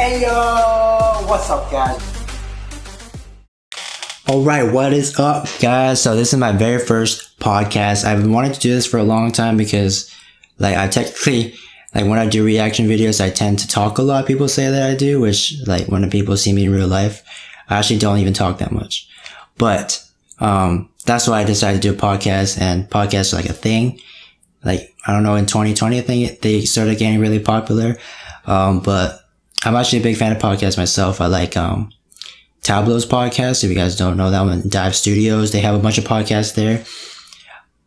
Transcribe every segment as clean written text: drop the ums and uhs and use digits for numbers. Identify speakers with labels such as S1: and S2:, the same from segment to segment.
S1: Hey yo, what's up guys? Alright, what is up guys? So this is my very first podcast. I've been wanting to do this for a long time because like I technically, like when I do reaction videos, I tend to talk a lot. People say that I do, which like when the people see me in real life, I actually don't even talk that much. But, that's why I decided to do a podcast, and podcasts are like a thing. Like, I don't know, in 2020, I think they started getting really popular. But I'm actually a big fan of podcasts myself. I like, Tableau's podcast. If you guys don't know that one, Dive Studios, they have a bunch of podcasts there.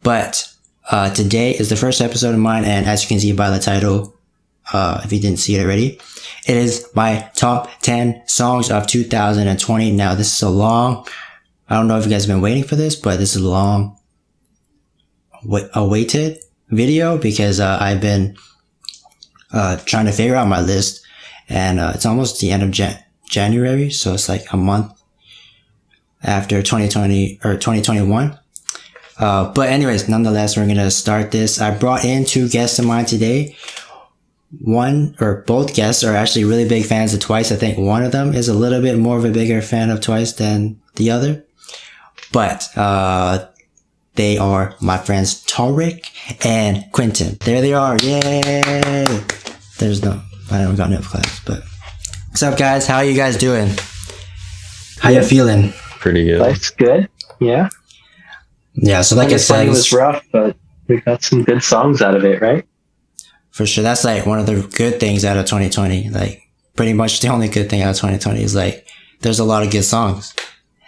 S1: But, today is the first episode of mine, and as you can see by the title, if you didn't see it already, it is my top 10 songs of 2020. Now, this is a long, I don't know if you guys have been waiting for this, but this is a long awaited video because, I've been, trying to figure out my list, and, it's almost the end of January. So it's like a month after 2020 or 2021. But anyways, nonetheless, we're going to start this. I brought in two guests of mine today. One or both guests are actually really big fans of Twice. I think one of them is a little bit more of a bigger fan of Twice than the other. But, they are my friends Tariq and Quentin. There they are. Yay! I don't got no class, but what's up guys? How are you guys doing? How you feeling?
S2: Pretty good.
S3: Life's good. Yeah.
S1: Yeah, so like I said,
S3: it was rough, but we got some good songs out of it, right?
S1: For sure. That's like one of the good things out of 2020. Like pretty much the only good thing out of 2020 is like there's a lot of good songs.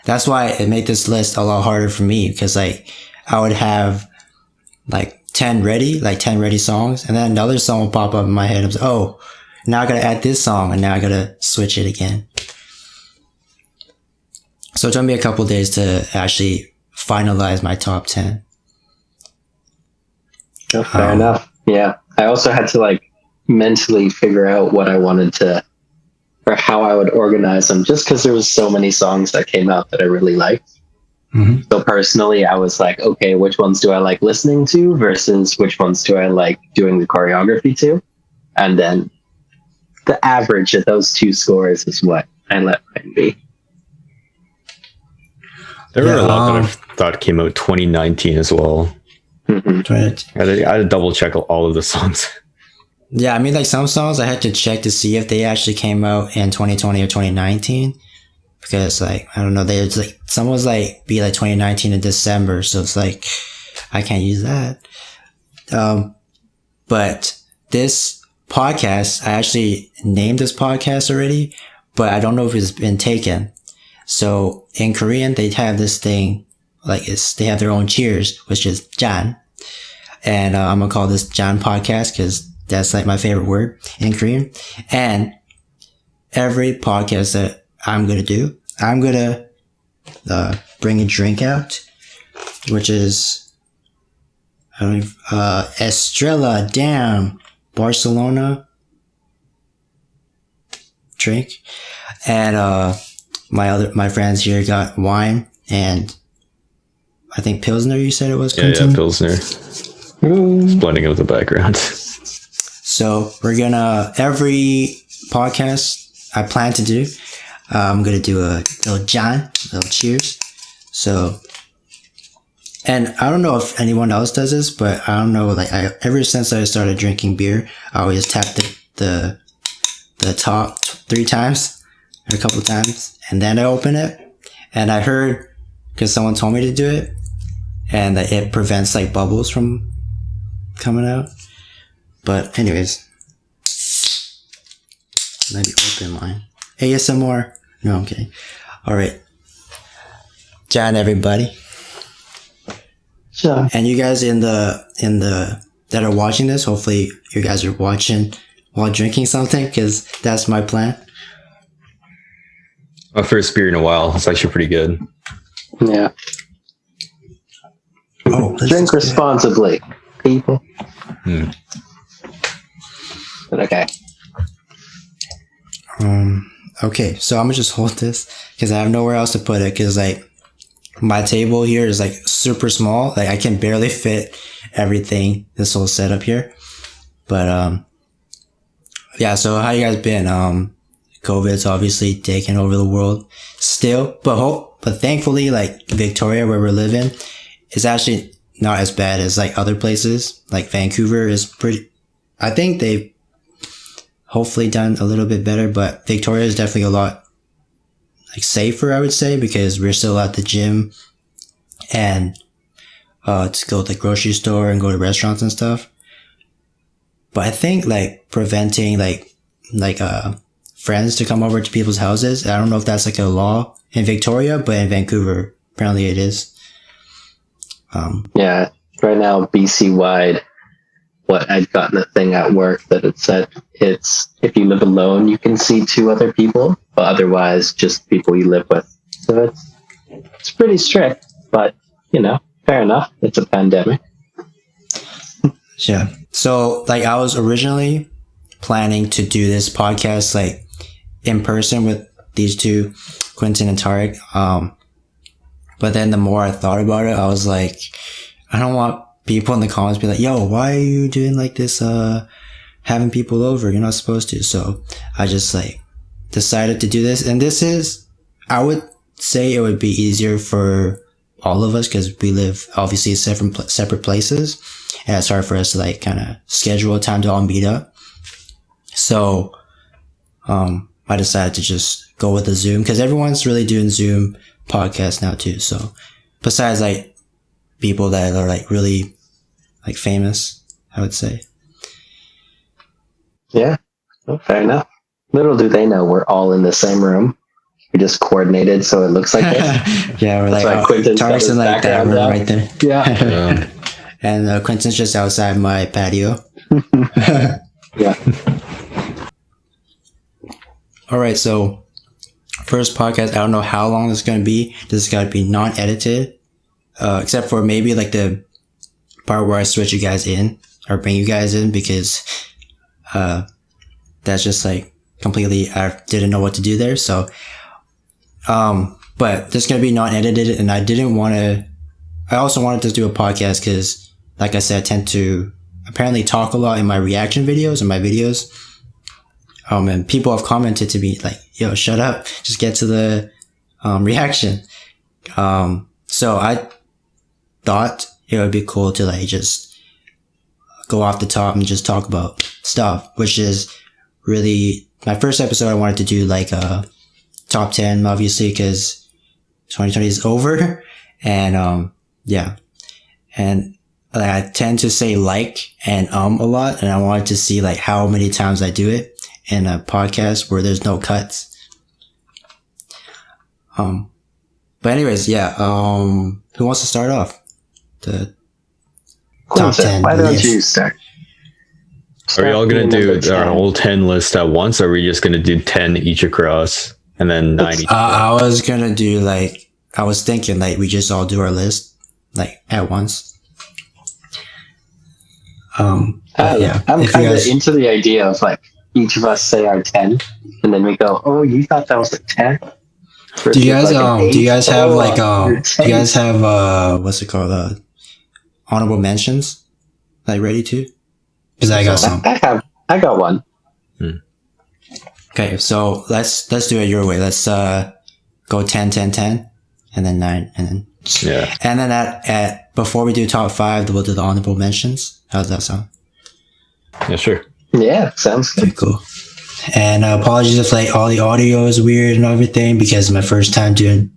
S1: That's why it made this list a lot harder for me, because like I would have like 10 ready songs, and then another song will pop up in my head. I'm like, oh, now I gotta add this song, and now I gotta switch it again. So it took me a couple days to actually finalize my top 10.
S3: Oh, fair enough. Yeah. I also had to like mentally figure out what I wanted to, or how I would organize them, just because there was so many songs that came out that I really liked.
S1: Mm-hmm.
S3: So personally, I was like, okay, which ones do I like listening to versus which ones do I like doing the choreography to? And then the average of those two scores is what I let mine be.
S2: There were a lot that I thought came out 2019 as well.
S3: Mm-hmm.
S2: I had to double check all of the songs.
S1: Yeah, I mean, like some songs I had to check to see if they actually came out in 2020 or 2019. Because like, I don't know, there's like, some was like, be like 2019 in December. So it's like, I can't use that. But this podcast, I actually named this podcast already, but I don't know if it's been taken. So in Korean, they have this thing, like they have their own cheers, which is Jjan. And, I'm gonna call this Jjan podcast because that's like my favorite word in Korean. And every podcast that I'm gonna do, I'm gonna, bring a drink out, which is, Estrella Damm Barcelona drink. And, my friends here got wine and I think Pilsner, you said it was?
S2: Yeah, Pilsner. It's blending out the background.
S1: So we're gonna, every podcast I plan to do, I'm gonna do a little Jjan, a little cheers. So, and I don't know if anyone else does this, but I don't know, like ever since I started drinking beer, I always tap the top 3 times, or a couple times, and then I open it. And I heard, because someone told me to do it, and that it prevents like bubbles from coming out. But anyways, let me open mine. ASMR. No, I'm kidding. All right, Jjan, everybody.
S3: Sure.
S1: And you guys in the that are watching this, hopefully you guys are watching while drinking something, because that's my plan.
S2: My first beer in a while. It's actually pretty good.
S3: Yeah.
S1: Oh,
S3: drink responsibly, people. But okay.
S1: Okay, so I'm gonna just hold this because I have nowhere else to put it, because like my table here is like super small. Like I can barely fit everything, this whole setup here. But yeah, so how you guys been? COVID's obviously taken over the world still, but thankfully, like Victoria, where we're living, is actually not as bad as like other places. Like Vancouver is pretty, I think they've hopefully done a little bit better, but Victoria is definitely a lot like safer, I would say, because we're still at the gym and to go to the grocery store and go to restaurants and stuff. But I think like preventing like friends to come over to people's houses, I don't know if that's like a law in Victoria, but in Vancouver apparently it is.
S3: Yeah, right now BC wide, what I'd gotten a thing at work that it said it's if you live alone you can see 2 other people, but otherwise just people you live with. So it's pretty strict, but you know, fair enough. It's a pandemic.
S1: Yeah. So like I was originally planning to do this podcast like in person with these two, Quentin and Tarek. But then the more I thought about it, I was like, I don't want people in the comments to be like, yo, why are you doing like this, having people over? You're not supposed to. So I just like decided to do this. And this is, I would say it would be easier for all of us because we live obviously separate places. And it's hard for us to like kind of schedule a time to all meet up. So, I decided to just go with the Zoom because everyone's really doing Zoom podcasts now too. So besides like people that are like really like famous, I would say.
S3: Yeah, well, fair enough. Little do they know we're all in the same room. We just coordinated so it looks like this.
S1: Yeah, we're
S3: That's
S1: like, Tarek's in like that room right there.
S3: Yeah.
S1: And Quentin's just outside my patio.
S3: Yeah.
S1: All right, so first podcast, I don't know how long it's going to be. This has got to be non-edited, except for maybe like the part where I switch you guys in or bring you guys in because that's just like completely, I didn't know what to do there. So, but this is going to be non-edited, and I also wanted to do a podcast because, like I said, I tend to apparently talk a lot in my reaction videos and my videos. And people have commented to me like, yo, shut up. Just get to the, reaction. So I thought it would be cool to like just go off the top and just talk about stuff, which is really my first episode. I wanted to do like a top 10, obviously, cause 2020 is over. And, yeah. And I tend to say like and a lot, and I wanted to see like how many times I do it in a podcast where there's no cuts. But anyways, yeah. Who wants to start off? The top 10
S3: Why don't
S1: list.
S3: you start?
S2: Are we all going to do
S3: Number
S2: our
S3: 10.
S2: whole 10 list at once? Or are we just going to do 10 each across and then 9 each?
S1: I was gonna do like, I was thinking like we just all do our list like at once. Yeah.
S3: I'm
S1: If you
S3: kind of
S1: guys-
S3: into the idea of like each of us say our 10 and then we go, oh, you thought that was a 10?
S1: Do you guys do you guys have like
S3: you're
S1: do you guys have what's it called, honorable mentions like ready to? Because I got some.
S3: I got one.
S1: Okay, so let's do it your way. Let's go 10 10 10 and then 9 and then
S2: Yeah.
S1: and then at before we do top 5 we'll do the honorable mentions. How does that sound?
S2: Yeah, sure.
S3: Yeah, sounds good.
S1: Okay, cool. And apologies if like all the audio is weird and everything because my first time doing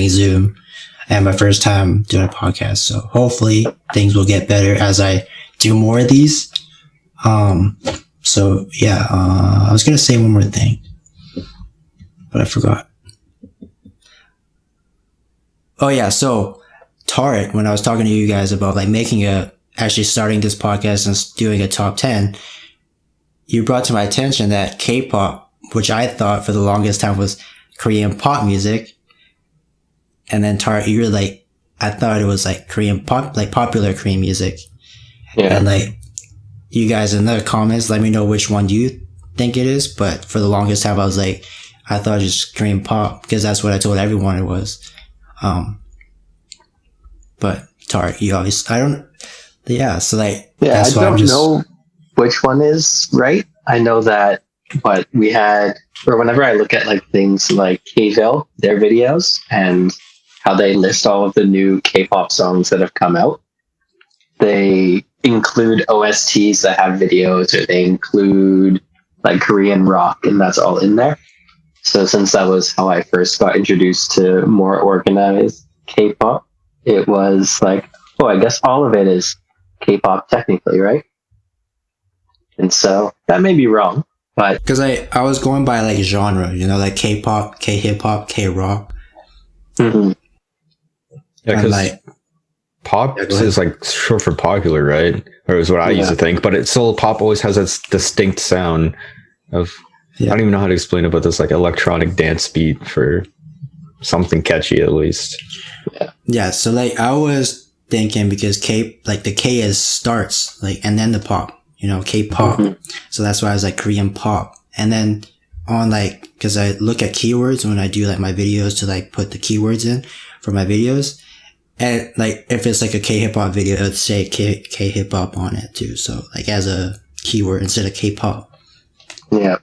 S1: Zoom and my first time doing a podcast. So hopefully things will get better as I do more of these. So yeah, I was going to say one more thing, but I forgot. Oh yeah. So Tarek, when I was talking to you guys about like actually starting this podcast and doing a top 10, you brought to my attention that K-pop, which I thought for the longest time was Korean pop music. And then Tarek, you were like, I thought it was like Korean pop, like popular Korean music.
S3: Yeah.
S1: And like, you guys in the comments, let me know which one you think it is. But for the longest time, I was like, I thought it was just Korean pop because that's what I told everyone it was. But Tarek, you obviously,
S3: Yeah,
S1: so like,
S3: I
S1: that's why
S3: don't know which one is right. I know that but we had, or whenever I look at like things like Kville, their videos, and how they list all of the new K-pop songs that have come out, they include OSTs that have videos, or they include like Korean rock, and that's all in there. So since that was how I first got introduced to more organized K-pop, it was like, oh, I guess all of it is K-pop technically, right? And so that may be wrong, but
S1: Because I was going by like genre, you know, like K-pop, K-hip-hop, K-rock.
S3: mhm,
S2: Yeah,
S1: And
S2: because
S1: like,
S2: pop
S1: Yeah, go ahead.
S2: is like short for popular, right? Or is what I used to
S3: Yeah.
S2: think. But it's still, pop always has that distinct sound of, I
S1: Yeah.
S2: don't even know how to explain it, but this like electronic dance beat for something catchy at least.
S1: Yeah, so like I was thinking because K, like the K is starts, like, and then the pop, you know, K-pop.
S3: Mhm.
S1: So that's why I was like Korean pop. And then on like, cause I look at keywords when I do like my videos to like put the keywords in for my videos. And like, if it's like a K-hip-hop video, it'd say K-hip-hop on it too. So like as a keyword instead of K-pop.
S3: yeah,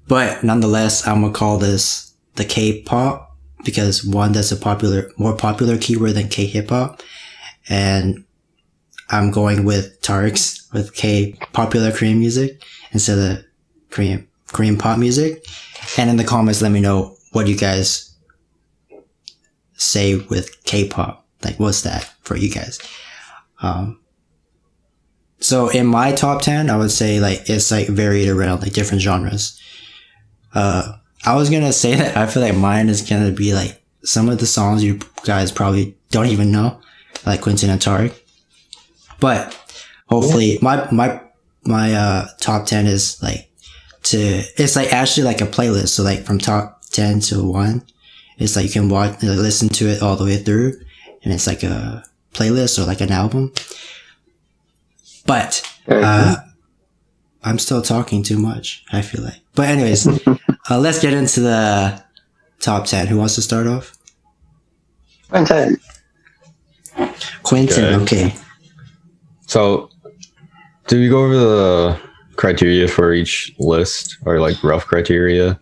S1: But nonetheless, I'm gonna call this the K-pop because one, that's a more popular keyword than K-hip-hop, and I'm going with Tarek's with K popular Korean music instead of Korean pop music. And in the comments, let me know what you guys say with K-pop. Like, what's that for you guys? So in my top 10, I would say like it's like varied around like different genres. I was gonna say that I feel like mine is gonna be like some of the songs you guys probably don't even know, like Quentin and Tarek. But hopefully my top 10 is like it's like actually like a playlist. So like from top 10 to 1, it's like you can listen to it all the way through, and it's like a playlist or like an album. But
S3: very cool.
S1: I'm still talking too much, I feel like. But anyways, let's get into the top 10. Who wants to start off?
S3: Quentin.
S1: Quentin, okay.
S2: So, do we go over the criteria for each list, or like rough criteria?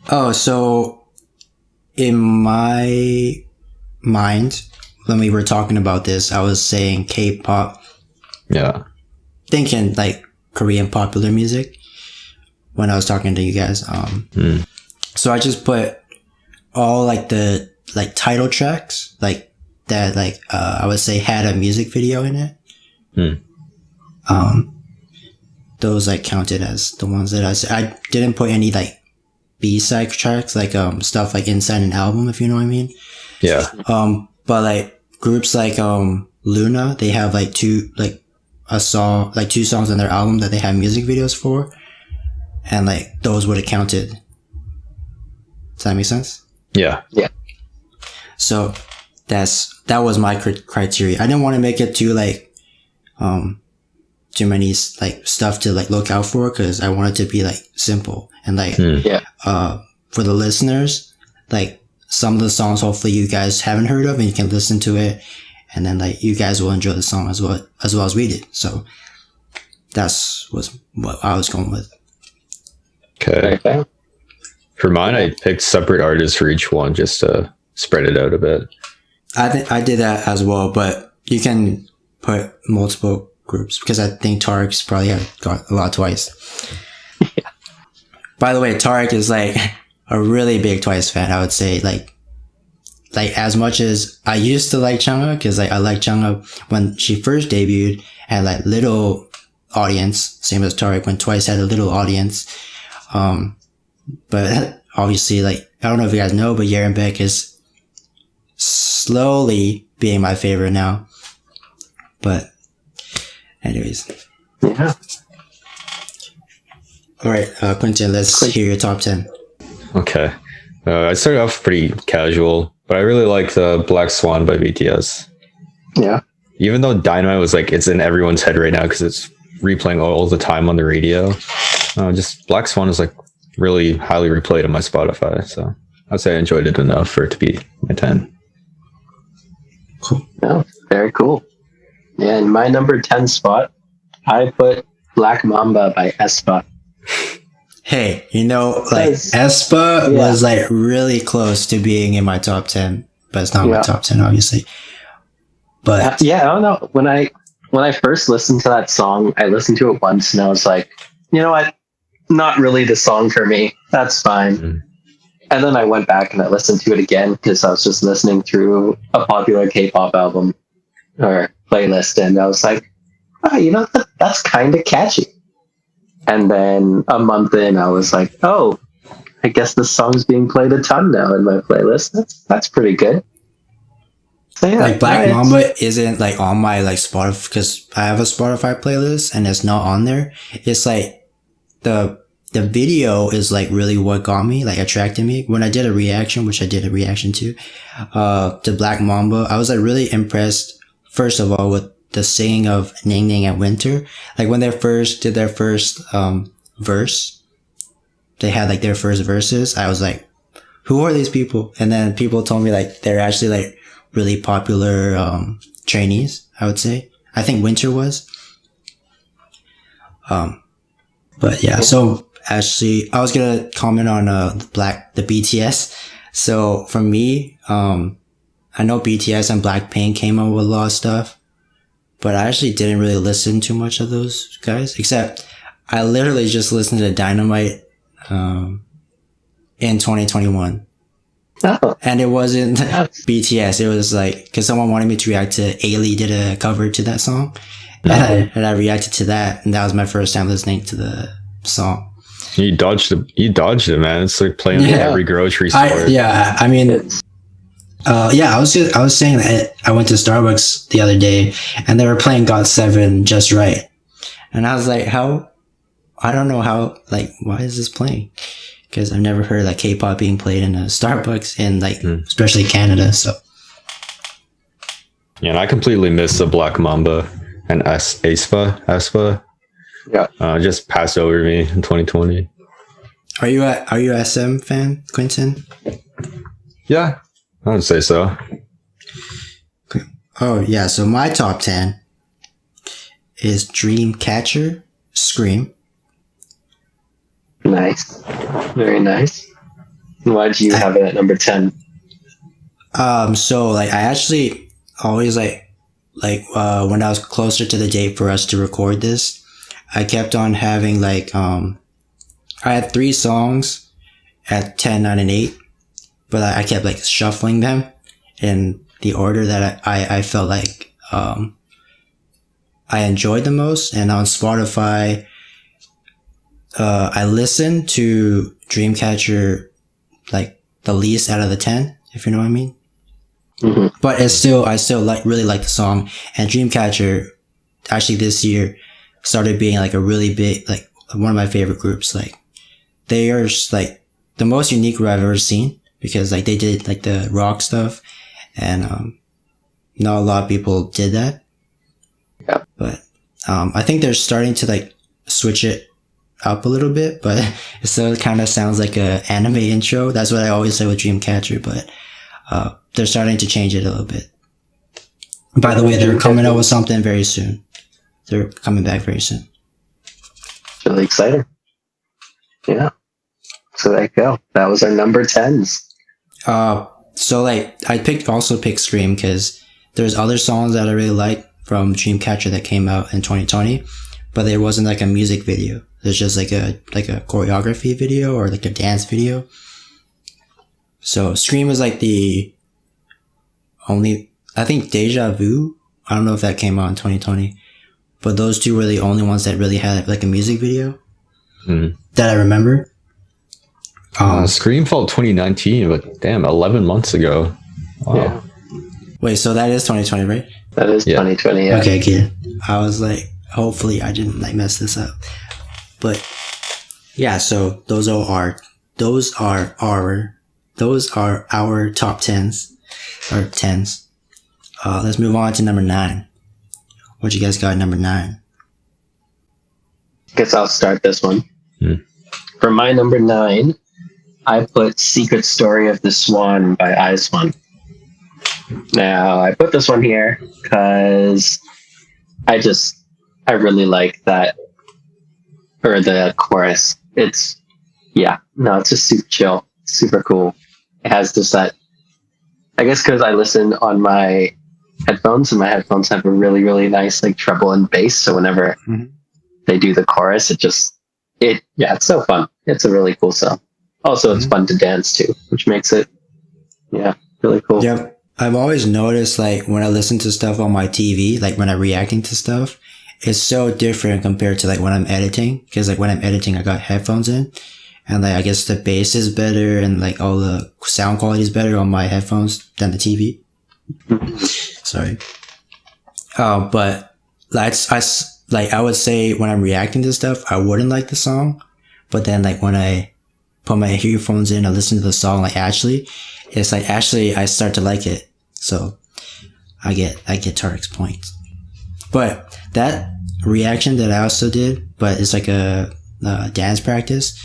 S1: Oh, so in my mind, when we were talking about this, I was saying K-pop,
S2: Yeah.
S1: thinking like Korean popular music when I was talking to you guys. So I just put all like the like title tracks like that, like I would say had a music video in it. Those like counted as the ones that I didn't put any like B-side tracks, like stuff like inside an album, if you know what I mean.
S2: Yeah.
S1: But like groups like Luna, they have like two songs on their album that they have music videos for, and like those would have counted. Does that make sense?
S2: Yeah.
S1: So that was my criteria. I didn't want to make it too like too many like stuff to like look out for, because I wanted to be like simple and like
S3: Yeah.
S1: for the listeners, like some of the songs hopefully you guys haven't heard of and you can listen to it, and then like you guys will enjoy the song as well as we did. So was what I was going with.
S2: Okay.
S3: Okay.
S2: For mine, I picked separate artists for each one just to spread it out a bit.
S1: I think I did that as well, but you can put multiple groups because I think Tarek's probably got a lot twice. By the way, Tarek is like a really big Twice fan. I would say like as much as I used to like Chang'e, because like I liked Chang'e when she first debuted, and like little audience, same as Tarek when Twice had a little audience. But obviously, like I don't know if you guys know, but Yerenbeck is slowly being my favorite now. But anyways,
S3: Yeah.
S1: all right, Quentin, let's hear your top 10.
S2: Okay. I started off pretty casual, but I really like the Black Swan by BTS.
S3: Yeah.
S2: Even though Dynamite was like, it's in everyone's head right now because it's replaying all the time on the radio. Just Black Swan is like really highly replayed on my Spotify. So I'd say I enjoyed it enough for it to be my 10.
S1: Cool.
S3: No, very cool. Yeah, in my number 10 spot, I put Black Mamba by aespa.
S1: Hey, you know, like
S3: Says-
S1: Espa
S3: Yeah.
S1: was like really close to being in my top 10, but it's not my
S3: Yeah.
S1: top 10, obviously. But
S3: Yeah, I don't know. When I first listened to that song, I listened to it once and I was like, you know what? Not really the song for me. That's fine.
S2: Mm.
S3: And then I went back and I listened to it again because I was just listening through a popular K-pop album or playlist, and I was like, oh, you know, that's kind of catchy. And then a month in, I was like, oh, I guess this song's being played a ton now in my playlist. That's pretty good. So yeah,
S1: like Black
S3: it's-
S1: Mamba isn't like on my like Spotify, because I have a Spotify playlist and it's not on there. It's like the video is like really what got me, like attracted me. When I did a reaction, which I did a reaction to Black Mamba, I was like really impressed, first of all, with the singing of Ning Ning at Winter. Like when they first did their first verse, they had like their first verses. I was like, who are these people? And then people told me like they're actually like really popular trainees, I would say. I think Winter was. But yeah, so actually, I was gonna comment on the BTS. So for me, I know BTS and Blackpink came out with a lot of stuff, but I actually didn't really listen to much of those guys, except I literally just listened to Dynamite in 2021.
S3: Oh,
S1: And it wasn't BTS. It was like, because someone wanted me to react to Ailey did a cover to that song. And I reacted to that. And that was my first time listening to the song.
S2: You dodged it, man. It's like playing
S1: Yeah.
S2: every grocery store.
S1: I mean,
S3: it's
S1: I was saying that I went to Starbucks the other day and they were playing GOT7 Just Right. And I was like, I don't know how, like, why is this playing? Because I've never heard like K-pop being played in a Starbucks in like, especially Canada. So
S2: Yeah, and I completely missed the Black Mamba and Aespa.
S3: yeah.
S2: Just passed over me in 2020.
S1: are you a SM fan, Quentin?
S2: Yeah, I would say so.
S1: Oh yeah, so my top 10 is Dreamcatcher, Scream.
S3: Nice. Very nice. Why do you have it at number 10?
S1: So like I actually always like when I was closer to the date for us to record this, I kept on having like I had 3 songs at 10, 9, and 8, but I kept like shuffling them in the order that I felt like I enjoyed the most. And on Spotify, I listened to Dreamcatcher like the least out of the 10, if you know what I mean.
S3: Mm-hmm.
S1: But I still really like the song. And Dreamcatcher actually this year started being like a really big, like one of my favorite groups. Like they are just like the most unique group I've ever seen, because like they did like the rock stuff, and not a lot of people did that.
S3: Yeah.
S1: But I think they're starting to like switch it up a little bit, but it still kind of sounds like a anime intro. That's what I always say with Dreamcatcher, but they're starting to change it a little bit. By the way, they're coming out with something very soon. They're coming back very soon.
S3: Really exciting. Yeah. So there you go. That was our number 10s.
S1: So like I also picked Scream because there's other songs that I really like from Dreamcatcher that came out in 2020, but there wasn't like a music video. There's just like a choreography video or like a dance video. So Scream was like the only, I think Deja Vu, I don't know if that came out in 2020, but those 2 were the only ones that really had like a music video that I remember.
S2: Screamfall 2019, but damn, 11 months ago. Wow.
S3: Yeah.
S1: Wait, so that is 2020, right?
S3: That is 2020. Yeah.
S1: Okay, good. I was like, hopefully I didn't like mess this up. But yeah, so those are our top 10s or 10s. Let's move on to number 9. What you guys got at number 9?
S3: Guess I'll start this one. For my number 9, I put Secret Story of the Swan by IZ*ONE. Now, I put this one here because I really like that, or the chorus. It's yeah, no, it's just super chill, super cool. It has just that, I guess because I listen on my headphones, and my headphones have a really, really nice like treble and bass. So whenever they do the chorus, it's so fun. It's a really cool song. Also, it's fun to dance to, which makes it, really cool.
S1: Yep. I've always noticed, like, when I listen to stuff on my TV, like when I'm reacting to stuff, it's so different compared to like when I'm editing. Cause like when I'm editing, I got headphones in, and like, I guess the bass is better and like all the sound quality is better on my headphones than the TV. Sorry. But like, I would say when I'm reacting to stuff, I wouldn't like the song. But then like when I put my earphones in and listen to the song, like it's like actually I start to like it. So I get Tarek's point. But that reaction that I also did, but it's like a dance practice,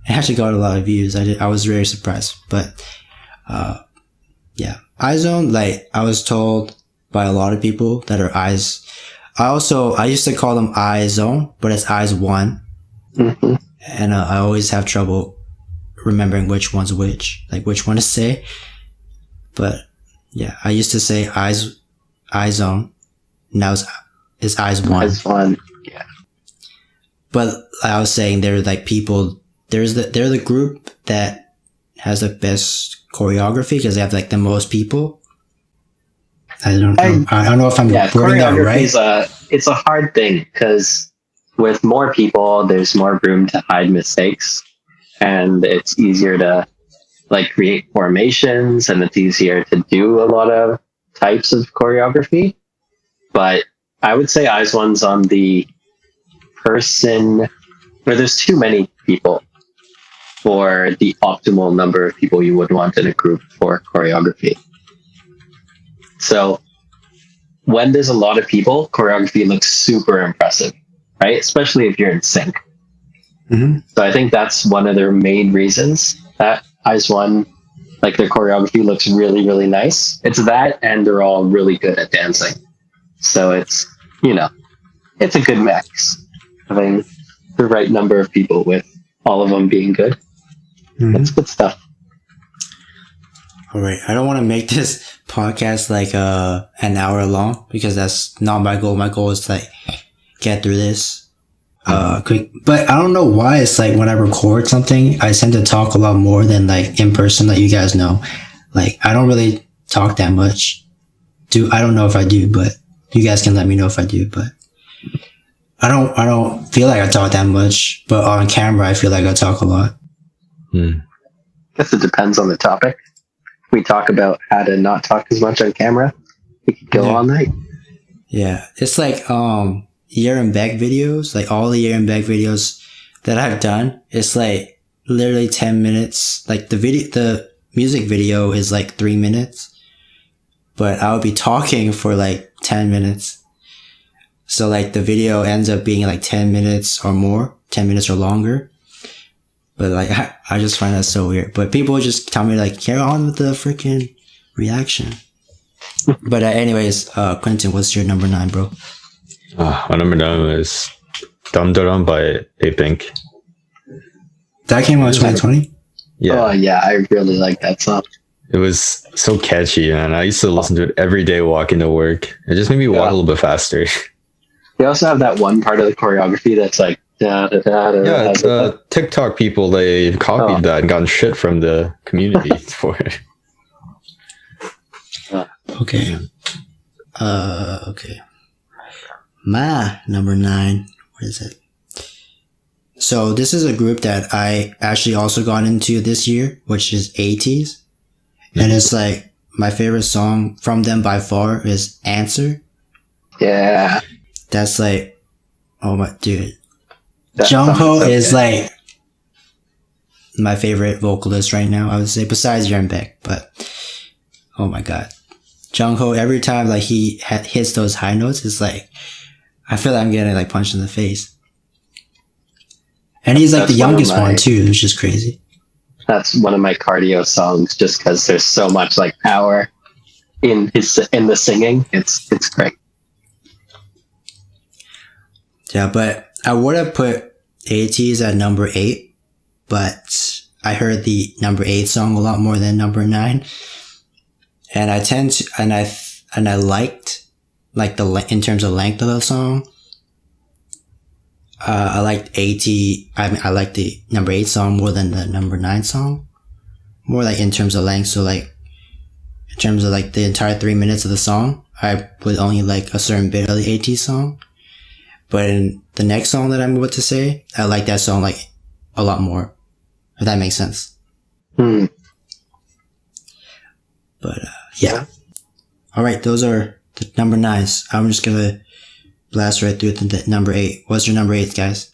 S1: it actually got a lot of views. I was very surprised. But yeah, iZone, like I was told by a lot of people that are eyes. I used to call them iZone, but it's Eyes1. And I always have trouble remembering which one's which, like which one to say. But yeah, I used to say iZone. Now it's Eyes1.
S3: Eyes1, yeah.
S1: But I was saying they're like people. They're the group that has the best choreography because they have like the most people. I don't know. I don't know if I'm wording that right.
S3: It's a hard thing because with more people, there's more room to hide mistakes, and it's easier to like create formations, and it's easier to do a lot of types of choreography. But I would say Eyes1's on the person where there's too many people for the optimal number of people you would want in a group for choreography. So when there's a lot of people, choreography looks super impressive, right? Especially if you're in sync. So I think that's one of their main reasons that Eyes1, like their choreography looks really, really nice. It's that, and they're all really good at dancing. So it's, it's a good mix. Having the right number of people with all of them being good. That's good stuff.
S1: All right. I don't want to make this podcast like an hour long because that's not my goal. My goal is to like get through this quick. But I don't know why it's like when I record something, I tend to talk a lot more than like in person, like you guys know. Like I don't really talk that much. I don't know if I do, but you guys can let me know if I do. But I don't feel like I talk that much. But on camera, I feel like I talk a lot.
S3: I guess it depends on the topic. We talk about how to not talk as much on camera. We could go all night. Yeah,
S1: it's like Year and Beck videos, like all the Year and Beck videos that I've done. It's like literally 10 minutes. Like the music video is like 3 minutes, but I would be talking for like 10 minutes. So like the video ends up being like 10 minutes or more, 10 minutes or longer. But like, I just find that so weird. But people just tell me like, carry on with the freaking reaction. But anyways, Quentin, what's your number 9, bro?
S2: My number 9 is Dum Dum by A-Pink.
S1: That came out in 2020?
S2: Yeah.
S3: Oh yeah, I really like that song.
S2: It was so catchy, man. I used to listen to it every day walking to work. It just made me walk a little bit faster.
S3: They also have that one part of the choreography that's like
S2: TikTok people, they copied that and gotten shit from the community for it.
S1: Okay. Okay. My number 9. What is it? So this is a group that I actually also got into this year, which is 80s. And it's like my favorite song from them by far is Answer.
S3: Yeah.
S1: That's like, oh my dude. Jungho is like my favorite vocalist right now, I would say, besides Jjan Beck. But oh my god, Jungho, every time like he hits those high notes, it's like I feel like I'm getting like punched in the face. And he's like the youngest one too, which is crazy.
S3: That's one of my cardio songs, just because there's so much like power in the singing. It's great.
S1: Yeah, but I would have put ATEEZ at number 8 but I heard the number 8 song a lot more than number 9. And I tend to, and I liked, like, in terms of length of the song, I liked I liked the number 8 song more than the number 9 song. More like in terms of length. So like, in terms of like the entire 3 minutes of the song, I would only like a certain bit of the AT song. But in the next song that I'm about to say, I like that song like a lot more. If that makes sense.
S3: Hmm.
S1: But yeah. Alright, those are the number 9s. I'm just gonna blast right through the number 8. What's your number 8, guys?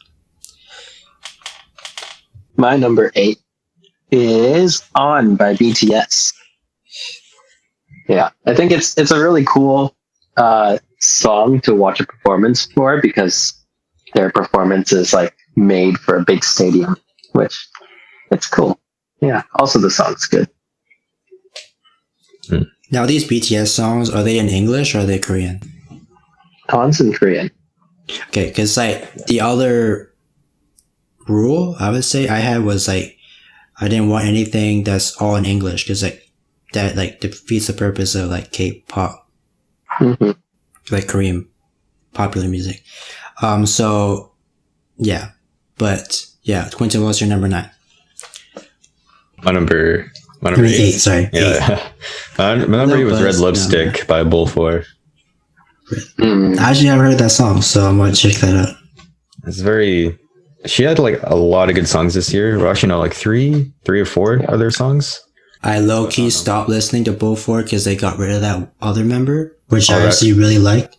S3: My number 8 is On by BTS. Yeah, I think it's a really cool song to watch a performance for, because their performance is like made for a big stadium, which it's cool. Yeah, also the song's good.
S1: Now these BTS songs, are they in English or are they Korean?
S3: On's in Korean.
S1: Okay, because like the other rule I would say I had was like I didn't want anything that's all in English, because like that like defeats the purpose of like K-pop, like Korean popular music. So yeah, but yeah, Quentin, what's your number 9?
S2: My number
S1: 8. Sorry,
S2: yeah. 8. My number 8 was Red Lipstick by Bull4.
S1: I actually haven't heard that song, so I'm gonna check that out.
S2: It's very. She had like a lot of good songs this year. Well, actually, no, like three or four other songs.
S1: I low-key stopped listening to Bull4 because they got rid of that other member, which I actually really liked.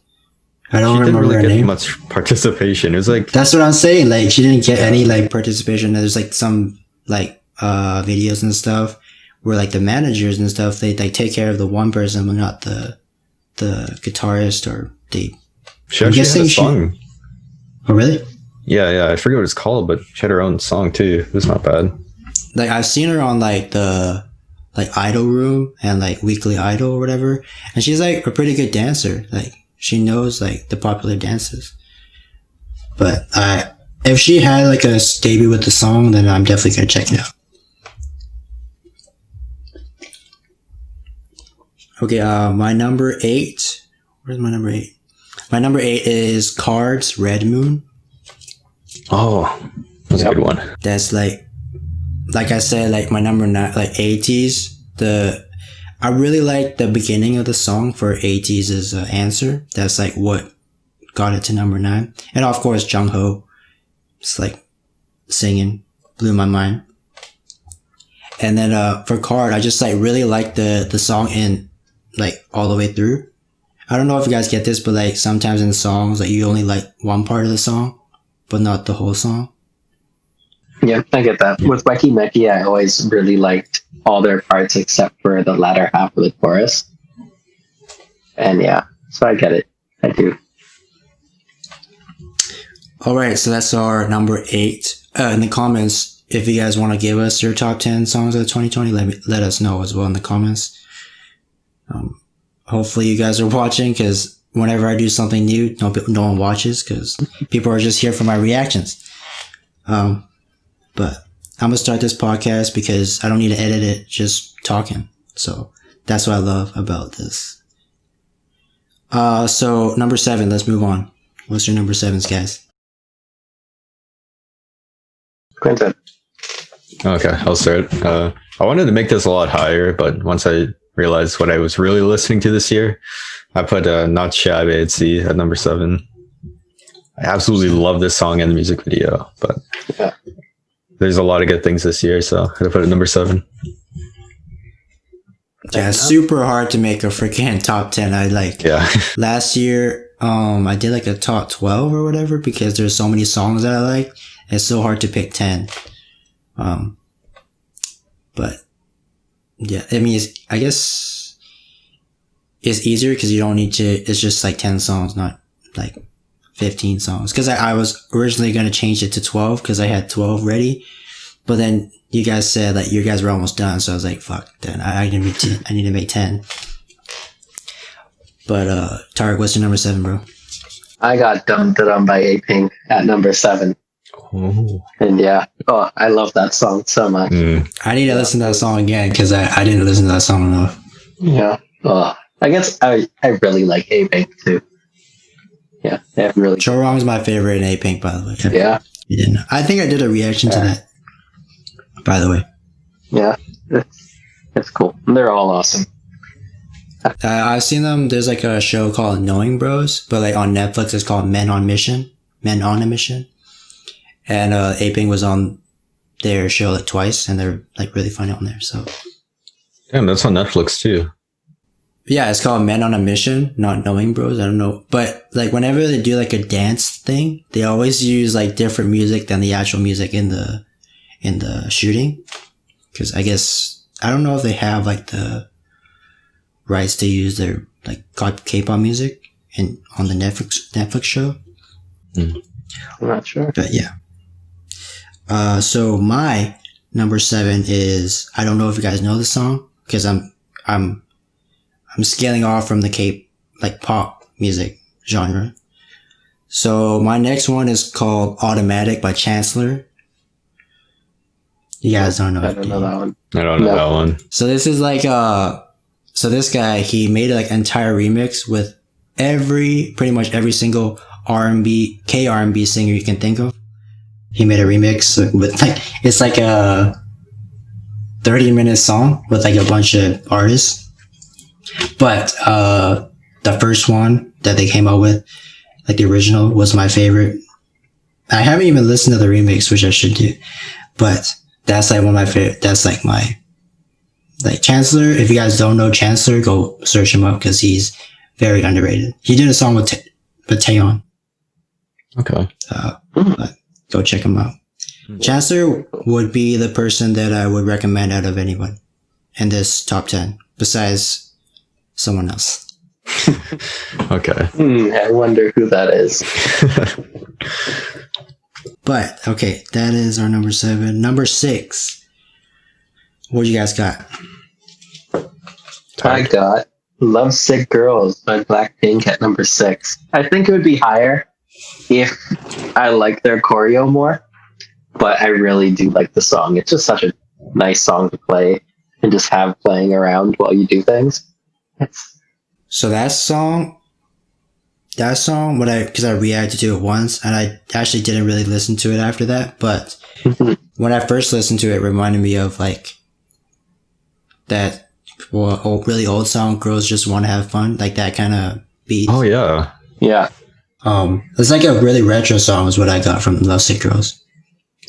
S1: I don't remember
S2: really
S1: her
S2: get
S1: name.
S2: Much participation. It was like,
S1: that's what I'm saying. Like, she didn't get any like participation. There's like some like videos and stuff where like the managers and stuff, they take care of the one person but not the guitarist or the.
S2: She actually had a song.
S1: Oh really?
S2: Yeah. I forget what it's called, but she had her own song too. It was not bad.
S1: Like I've seen her on like the Idol Room and like Weekly Idol or whatever, and she's like a pretty good dancer. Like she knows like the popular dances. But if she had like a debut with the song, then I'm definitely gonna check it out. Okay, my number 8. Where's my number 8? My number 8 is Cards Red Moon.
S2: Oh, that's a good one.
S1: That's like I said, like my number 9, like 80s. I really like the beginning of the song for 80s' Answer. That's like what got it to number 9. And of course, Jungho. It's like singing, blew my mind. And then for Card, I just like really like the song in like all the way through. I don't know if you guys get this, but like sometimes in songs, like you only like one part of the song, but not the whole song.
S3: Yeah, I get that. With Weki Meki, I always really liked all their parts except for the latter half of the chorus. And yeah, so I get it. I do.
S1: Alright, so that's our number 8. In the comments, if you guys want to give us your top 10 songs of 2020, let us know as well in the comments. Hopefully you guys are watching, because whenever I do something new, no one watches, because people are just here for my reactions. But I'm gonna start this podcast because I don't need to edit it, just talking. So that's what I love about this. So number 7, let's move on. What's your number 7s, guys?
S3: Quentin.
S2: Okay, I'll start. I wanted to make this a lot higher, but once I realized what I was really listening to this year, I put Not Shy by ITZY at number 7. I absolutely love this song and the music video, but there's a lot of good things this year, so I had to put it at number 7.
S1: Yeah, it's super hard to make a freaking top 10. Last year, I did like a top 12 or whatever, because there's so many songs that I like. It's so hard to pick 10. But yeah, I mean, I guess it's easier because you don't need to, it's just like 10 songs, not like 15 songs. Because I was originally going to change it to 12 because I had 12 ready. But then you guys said that you guys were almost done. So I was like, fuck, then I need to make 10. But Tarek, what's your number 7, bro?
S3: I got Dum Da Dum by A-Pink at number 7.
S2: Oh.
S3: And yeah, oh, I love that song so much.
S1: I need to listen to that song again because I didn't listen to that song enough.
S3: Yeah. Oh, I guess I really like A-Pink too. Yeah, they have really.
S1: Joe Wrong is my favorite in A-Pink, by the way.
S3: Yeah.
S1: You didn't know. I think I did a reaction to that, by the way.
S3: Yeah, it's cool. They're all awesome.
S1: I've seen them. There's like a show called Knowing Bros, but like on Netflix, it's called Men on a Mission. And A-Pink was on their show like twice, and they're like really funny on there. So
S2: Damn, that's on Netflix too.
S1: yeah, it's called Men on a Mission, not Knowing Bros. I don't know, but like whenever they do like a dance thing, they always use like different music than the actual music in the shooting. Because I guess I don't know if they have like the rights to use their like K-pop music on the Netflix show.
S3: I'm not sure.
S1: But yeah. So my number 7 is, I don't know if you guys know the song because I'm scaling off from the pop music genre. So my next one is called Automatic by Chancellor. You guys don't know
S3: I don't know that one.
S2: I don't know that one.
S1: So this is like so this guy, he made like an entire remix with pretty much every single R&B singer you can think of. He made a remix with like, it's like a 30-minute song with like a bunch of artists. But the first one that they came out with, like the original, was my favorite. I haven't even listened to the remix, which I should do. But that's like one of my favorite. That's like my Chancellor. If you guys don't know Chancellor, go search him up because he's very underrated. He did a song with Taeyeon.
S2: Okay.
S1: But go check him out. Chancellor would be the person that I would recommend out of anyone in this top 10, besides someone else.
S2: Okay.
S3: I wonder who that is.
S1: But okay, that is our number 7. Number 6. What you guys got?
S3: I got Lovesick Girls by Blackpink at number 6. I think it would be higher if I like their choreo more, but I really do like the song. It's just such a nice song to play and just have playing around while you do things.
S1: So that song, because I reacted to it once, and I actually didn't really listen to it after that, but when I first listened to it, it reminded me of like that really old song, Girls Just Want to Have Fun, like that kind of beat.
S2: Oh yeah.
S3: Yeah.
S1: It's like a really retro song is what I got from Lovesick Girls.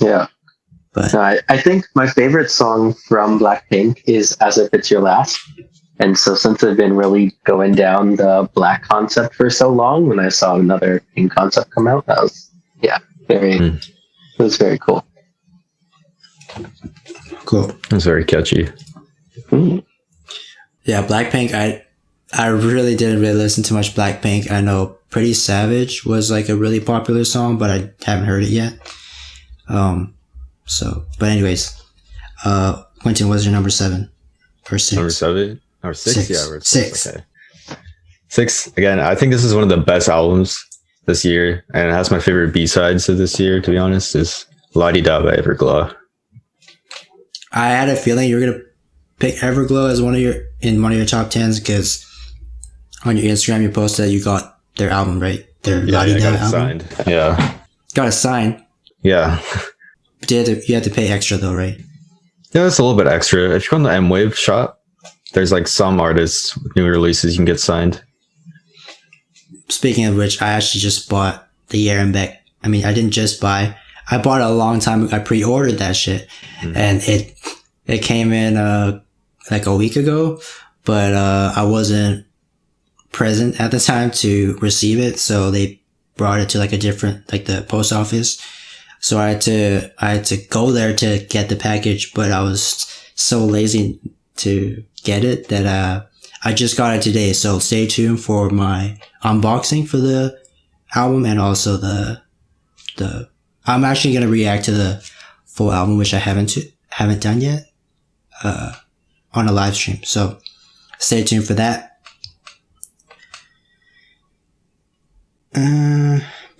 S3: Yeah.
S1: But
S3: No, I think my favorite song from Blackpink is As If It's Your Last. And so since I've been really going down the black concept for so long, when I saw another pink concept come out, that was, it was very cool.
S1: cool.
S2: It's very catchy.
S1: Yeah, Blackpink, I really didn't really listen to much Blackpink. I know Pretty Savage was like a really popular song, but I haven't heard it yet. But anyways, Quentin, what's your number 7 or 6?
S2: Number 7 or 6?
S1: 6.
S2: Yeah, we're
S1: 6.
S2: Okay. 6. Again, I think this is one of the best albums this year, and it has my favorite B-sides of this year, to be honest, is La-Di-Da by Everglow.
S1: I had a feeling you were gonna pick Everglow as one of your top 10s because on your Instagram you posted that you got their album, right? Their La-Di-Da
S2: got it
S1: album.
S2: signed. Yeah.
S1: Got a sign.
S2: Yeah.
S1: But you had to pay extra though, right?
S2: Yeah, it's a little bit extra. If you go on the M-Wave shop, there's like some artists with new releases you can get signed.
S1: Speaking of which, I actually just bought the Year and Beck. I mean, I didn't just buy. I bought it a long time ago. I pre-ordered that shit, and it came in like a week ago, but I wasn't present at the time to receive it, so they brought it to like a different, like the post office. So I had to go there to get the package, but I was so lazy to get it that I just got it today. So stay tuned for my unboxing for the album, and also the I'm actually gonna react to the full album, which I haven't done yet, on a live stream. So stay tuned for that.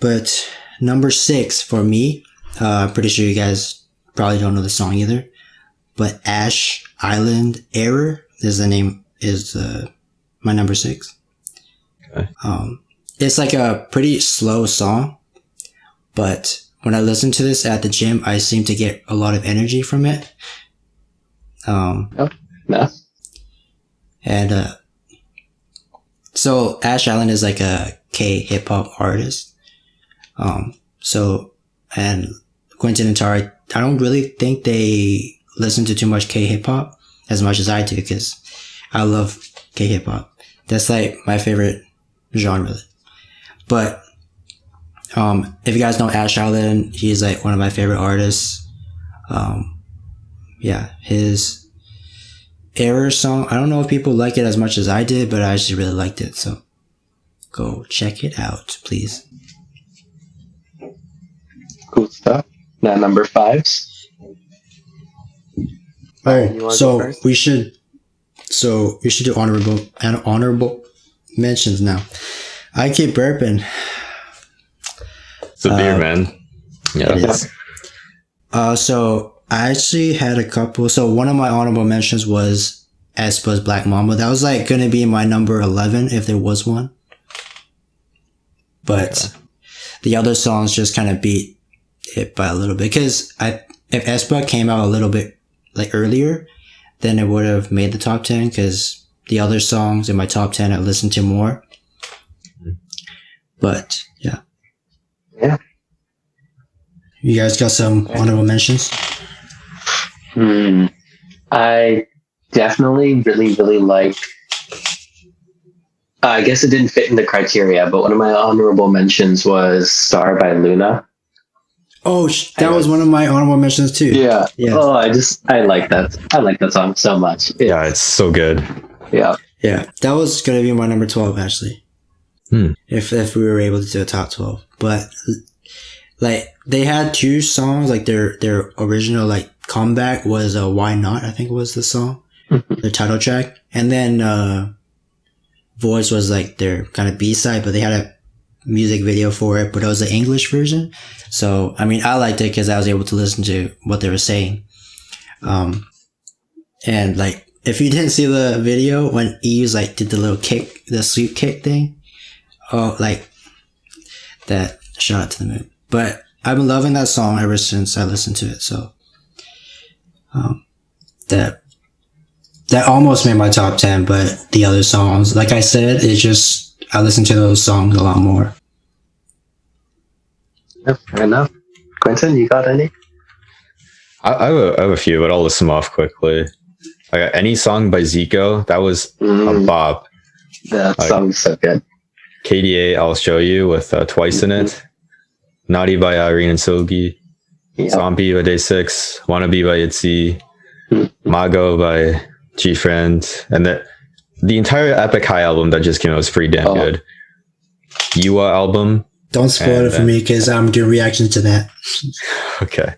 S1: But number 6 for me I'm pretty sure you guys probably don't know the song either. But Ash Island Error is the name, is my number 6.
S2: Okay.
S1: It's like a pretty slow song, but when I listen to this at the gym, I seem to get a lot of energy from it.
S3: No.
S1: And so Ash Island is like a K hip hop artist. And Quentin and Tari, I don't really think they listen to too much K hip hop as much as I do, because I love K hip hop. That's like my favorite genre. But if you guys know Ash Island, he's like one of my favorite artists. His Error song, I don't know if people like it as much as I did, but I actually really liked it. So go check it out, please.
S3: Cool stuff. Now number 5s.
S1: Oh, so we should do honorable mentions now. I keep burping.
S2: It's a beer, man. Yeah.
S1: So I actually had a couple. So one of my honorable mentions was aespa's Black Mamba. That was like going to be my number 11 if there was one. But the other songs just kind of beat it by a little bit. Because if aespa came out a little bit like earlier, then it would have made the top 10, because the other songs in my top 10 I listened to more. But yeah.
S3: Yeah.
S1: You guys got some honorable mentions?
S3: I definitely really, really like, I guess it didn't fit in the criteria, but one of my honorable mentions was Star by Luna.
S1: Oh, that was one of my honorable mentions too.
S3: Yeah. Oh, I like that. I like that song so much.
S2: It's so good.
S3: Yeah.
S1: Yeah. That was going to be my number 12, actually. If we were able to do a top 12. But like they had 2 songs, like their original like comeback was Why Not, I think was the song. The title track. And then Voice was like their kind of B-side, but they had a music video for it, but it was the English version. So, I mean, I liked it because I was able to listen to what they were saying. And like, if you didn't see the video when Eves like did the little kick, the sweep kick thing, like that, shout out to the moon. But I've been loving that song ever since I listened to it. So, that almost made my top 10, but the other songs, like I said, it's just, I listen to those songs a lot more.
S3: Yep, fair enough. Quentin, you got any?
S2: I have a few, but I'll list them off quickly. I got Any Song by Zico. That was a bop.
S3: That song's so good.
S2: KDA, I'll Show You with Twice in it. Naughty by Irene and Sogi. Zombie by Day 6. Wanna Be by ITZY. Mago by G-Friend. And the entire Epic High album that just came out was pretty damn good. Yua album.
S1: Don't spoil it for me, because I'm doing reactions to that.
S2: Okay.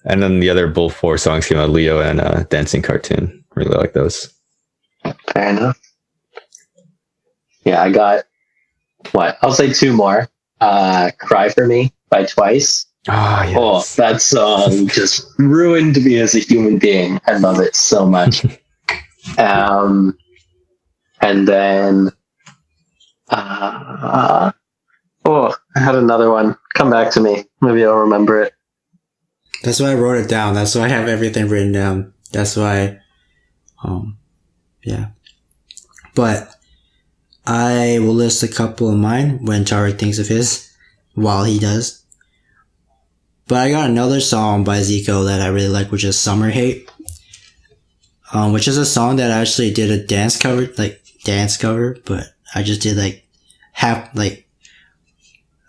S2: And then the other both 4 songs came out, Leo and Dancing Cartoon. Really like those.
S3: Fair enough. Yeah, I got, I'll say 2 more. Cry For Me by Twice.
S2: Yes.
S3: Oh, that song just ruined me as a human being. I love it so much. And then, I had another one. Come back to me. Maybe I'll remember it.
S1: That's why I wrote it down. That's why I have everything written down. That's why, yeah. But I will list a couple of mine when Tariq thinks of his, while he does. But I got another song by Zico that I really like, which is Summer Hate. Which is a song that I actually did a dance cover, but I just did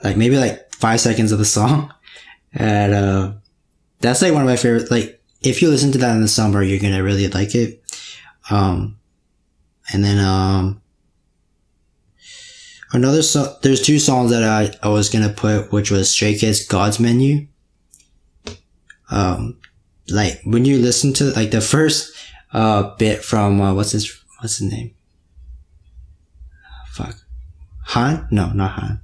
S1: maybe 5 seconds of the song. And, that's one of my favorite, if you listen to that in the summer, you're gonna really like it. And then, another song, there's 2 songs that I was gonna put, which was Stray Kids God's Menu. When you listen to the first bit from what's his name? Han? No, not Han.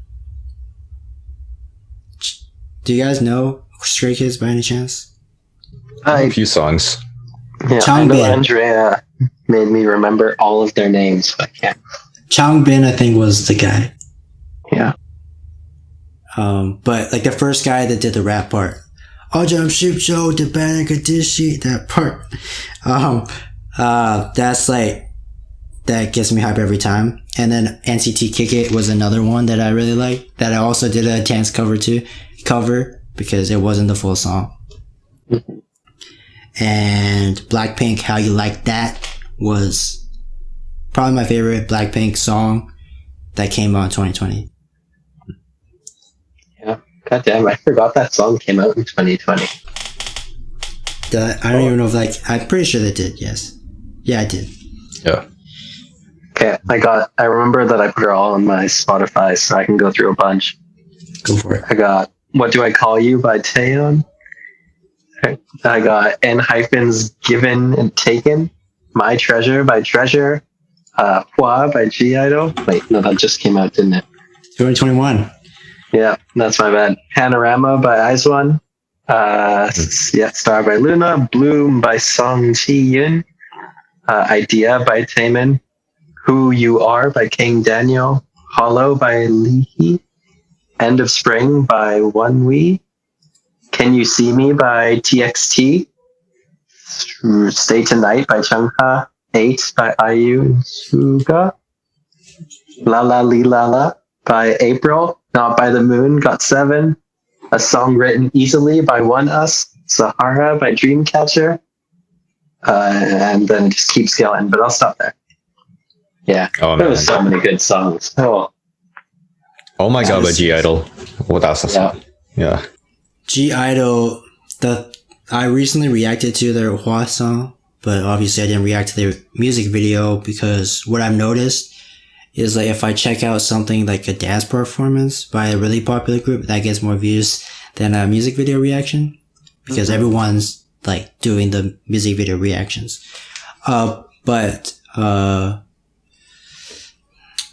S1: Do you guys know Stray Kids by any chance?
S2: A few songs.
S3: Yeah, I
S1: Changbin.
S3: know Andrea made me remember all of their names, but I can't.
S1: Changbin, I think, was the guy.
S3: Yeah.
S1: But like the first guy that did the rap part. Oh, jump ship show the banner dishi, that part. That's like, that gets me hype every time. And then NCT Kick It was another one that I really liked, that I also did a dance cover because it wasn't the full song.
S3: Mm-hmm.
S1: And Blackpink, How You Like That was probably my favorite Blackpink song that came out in 2020.
S3: Yeah. God damn, I forgot that song came out in 2020.
S1: I don't even know if I'm pretty sure they did, yes. Yeah, I did.
S2: Yeah.
S3: Okay, I remember that I put it all on my Spotify so I can go through a bunch.
S1: Go for it.
S3: I got What Do I Call You by Taeyeon. I got N-hyphens Given and Taken. My Treasure by Treasure. Hua by G-Idol. Wait, no, that just came out, didn't it?
S1: 2021.
S3: Yeah, that's my bad. Panorama by IZ*ONE. Star by Luna. Bloom by Song Ji-yoon. Idea by Taemin. Who You Are by King Daniel. Hollow by Lee Hee. End of Spring by One Wee. Can You See Me by TXT. Stay Tonight by Chungha. 8 by IU and Suga. La La Li La La by April. Not by the Moon got 7. A Song Written Easily by One Us. Sahara by Dreamcatcher. And then it just keeps going, but I'll stop there. Yeah, there was so many good songs. Oh
S2: My God by G-Idol. Well, that's a song. Yeah.
S1: G-Idol, I recently reacted to their Hua song, but obviously I didn't react to their music video because what I've noticed is like if I check out something like a dance performance by a really popular group, that gets more views than a music video reaction because everyone's like doing the music video reactions. But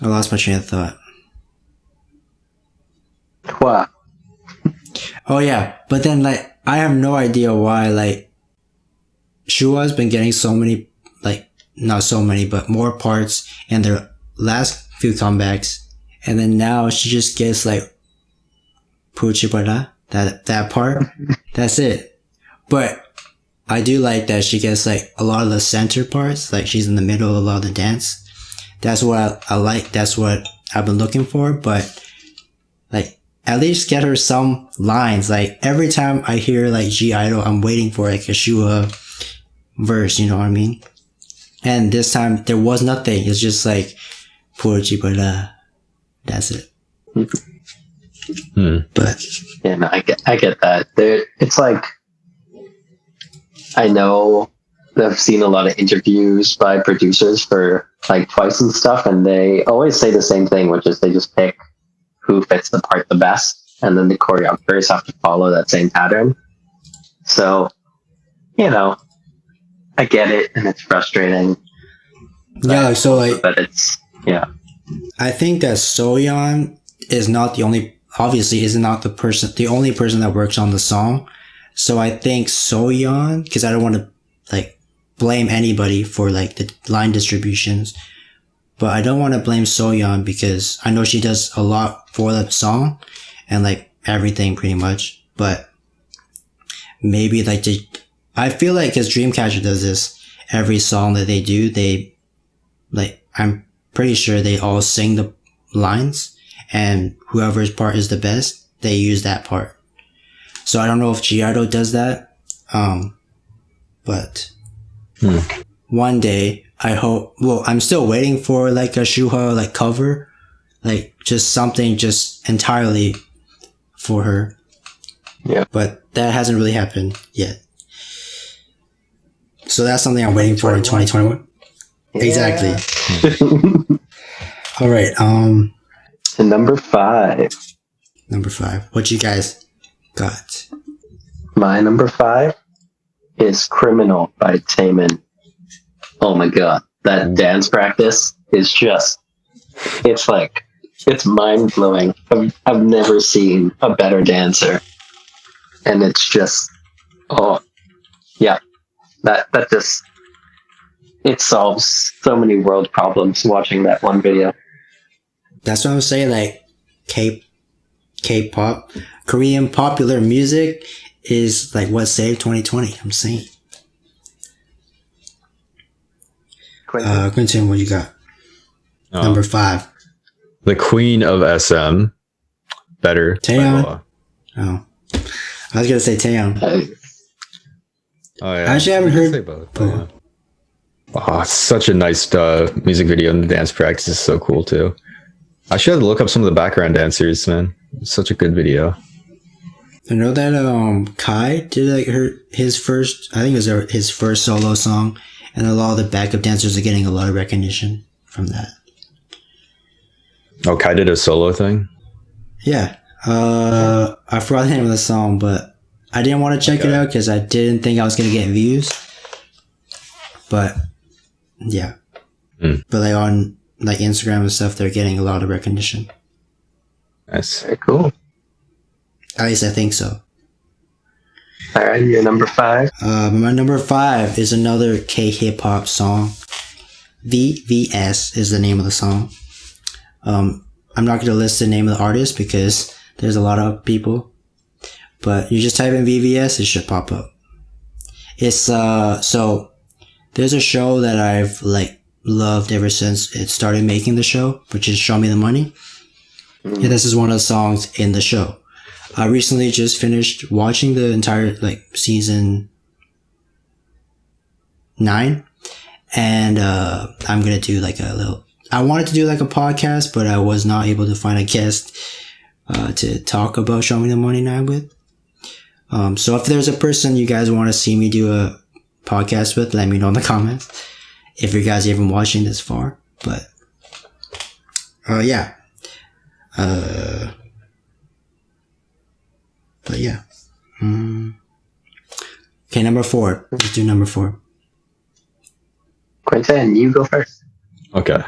S1: I lost my train of thought.
S3: What?
S1: Oh yeah, but then like I have no idea why like Shua's been getting so many, like not so many, but more parts in their last few comebacks, and then now she just gets like Puchibara, that part. That's it. But I do like that she gets like a lot of the center parts, like she's in the middle of a lot of the dance. That's what I like. That's what I've been looking for. But like, at least get her some lines. Like every time I hear like G-Idol, I'm waiting for like a Shua verse. You know what I mean? And this time there was nothing. It's just like Purjibala. That's it. But
S3: yeah, no, I get that. It's like I know I've seen a lot of interviews by producers for like Twice and stuff, and they always say the same thing, which is they just pick who fits the part the best, and then the choreographers have to follow that same pattern. So, you know, I get it, and it's frustrating.
S1: Yeah, so like,
S3: but it's
S1: I think that Soyeon is not the only. Obviously, is not the only person that works on the song. So I think Soyeon, because I don't want to like blame anybody for like the line distributions, but I don't want to blame Soyeon because I know she does a lot for the song and like everything pretty much. But maybe like I feel like because Dreamcatcher does this every song that they do, they like I'm pretty sure they all sing the lines. And whoever's part is the best, they use that part. So I don't know if G-Idol does that. But one day I hope, well, I'm still waiting for like a Shuha like cover, like just something just entirely for her.
S3: Yeah.
S1: But that hasn't really happened yet. So that's something I'm waiting for in 2021. Yeah. Exactly. All right.
S3: Number 5.
S1: What you guys got?
S3: My number 5 is Criminal by Taemin. Oh my god. That dance practice is just, it's mind blowing. I've never seen a better dancer. and it's just, oh yeah, that just, it solves so many world problems watching that one video.
S1: That's what I'm saying. Like K-pop, Korean popular music is like what saved 2020. I'm saying. Quentin, what you got? Number 5.
S2: The Queen of SM. Better.
S1: Taeyong. Oh, I was gonna say Taeyong.
S2: Oh yeah.
S1: Actually, I haven't heard.
S2: Say both. Oh, it's such a nice music video, and the dance practice is so cool too. I should have to look up some of the background dancers, man. It's such a good video.
S1: I know that Kai did like his first. I think it was his first solo song, and a lot of the backup dancers are getting a lot of recognition from that.
S2: Oh, Kai did a solo thing?
S1: Yeah. I forgot the name of the song, but I didn't want to check it out because I didn't think I was going to get views. But, yeah. But like on like Instagram and stuff, they're getting a lot of recognition.
S2: That's
S3: Very cool.
S1: At least I think so.
S3: All right, your number 5.
S1: My number 5 is another K-hip hop song. VVS is the name of the song. I'm not going to list the name of the artist because there's a lot of people, but you just type in VVS, it should pop up. It's, so there's a show that I've like loved ever since it started making the show, which is Show Me the Money. And this is one of the songs in the show. I recently just finished watching the entire like season 9, and I'm going to do like a little, I wanted to do like a podcast, but I was not able to find a guest to talk about Show Me the Money 9 with. So if there's a person you guys want to see me do a podcast with, let me know in the comments. If you guys are even watching this far. But, yeah. But yeah. Okay, number 4. Let's do number 4.
S3: Quentin, you go first.
S2: okay.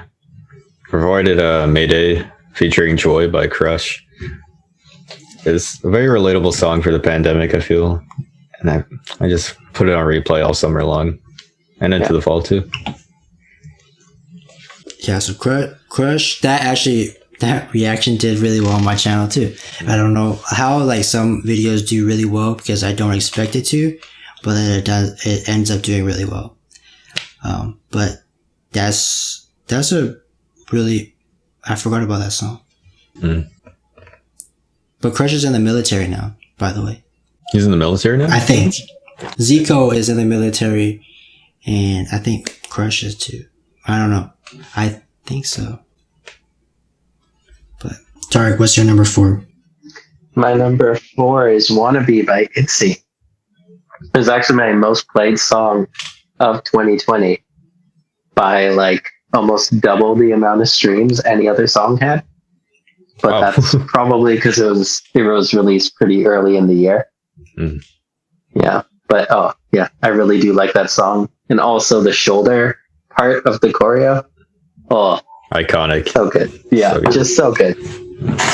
S2: Provided Mayday featuring Joy by Crush. It's a very relatable song for the pandemic, I feel. And I just put it on replay all summer long. And into the fall too.
S1: Yeah, so Crush, that reaction did really well on my channel too. I don't know how like some videos do really well because I don't expect it to, but then it ends up doing really well. But that's a really, I forgot about that song. But Crush is in the military now, by the way.
S2: He's in the military now?
S1: I think. Zico is in the military, and I think Crush is too. I don't know. I think so. But, Tarek, what's your number 4?
S3: My number 4 is Wannabe by ITZY. It's actually my most played song of 2020 by like almost double the amount of streams any other song had. But that's probably because it was released pretty early in the year. Yeah. But oh yeah, I really do like that song. And also the shoulder part of the choreo. Oh,
S2: iconic.
S3: So good. Yeah,
S2: so good.
S3: Just so good.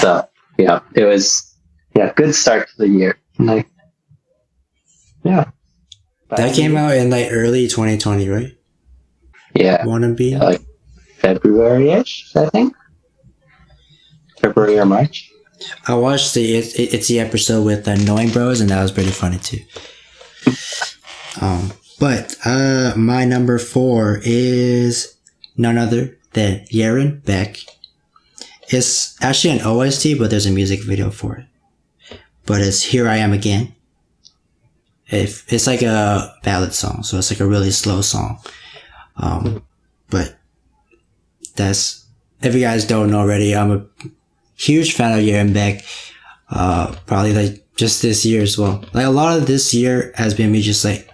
S3: So yeah, it was good start to the year. Like, yeah.
S1: That came out in like early 2020, right?
S3: Yeah.
S1: Wannabe?
S3: Yeah, like February-ish, I think. February or March.
S1: I watched the episode with Knowing Bros, and that was pretty funny too. But my number 4 is none other than Jjan Beck. It's actually an OST, but there's a music video for it. But it's Here I Am Again. It's like a ballad song, so it's like a really slow song. But that's, if you guys don't know already, I'm a huge fan of Jjan Beck. Probably like just this year as well. Like a lot of this year has been me just like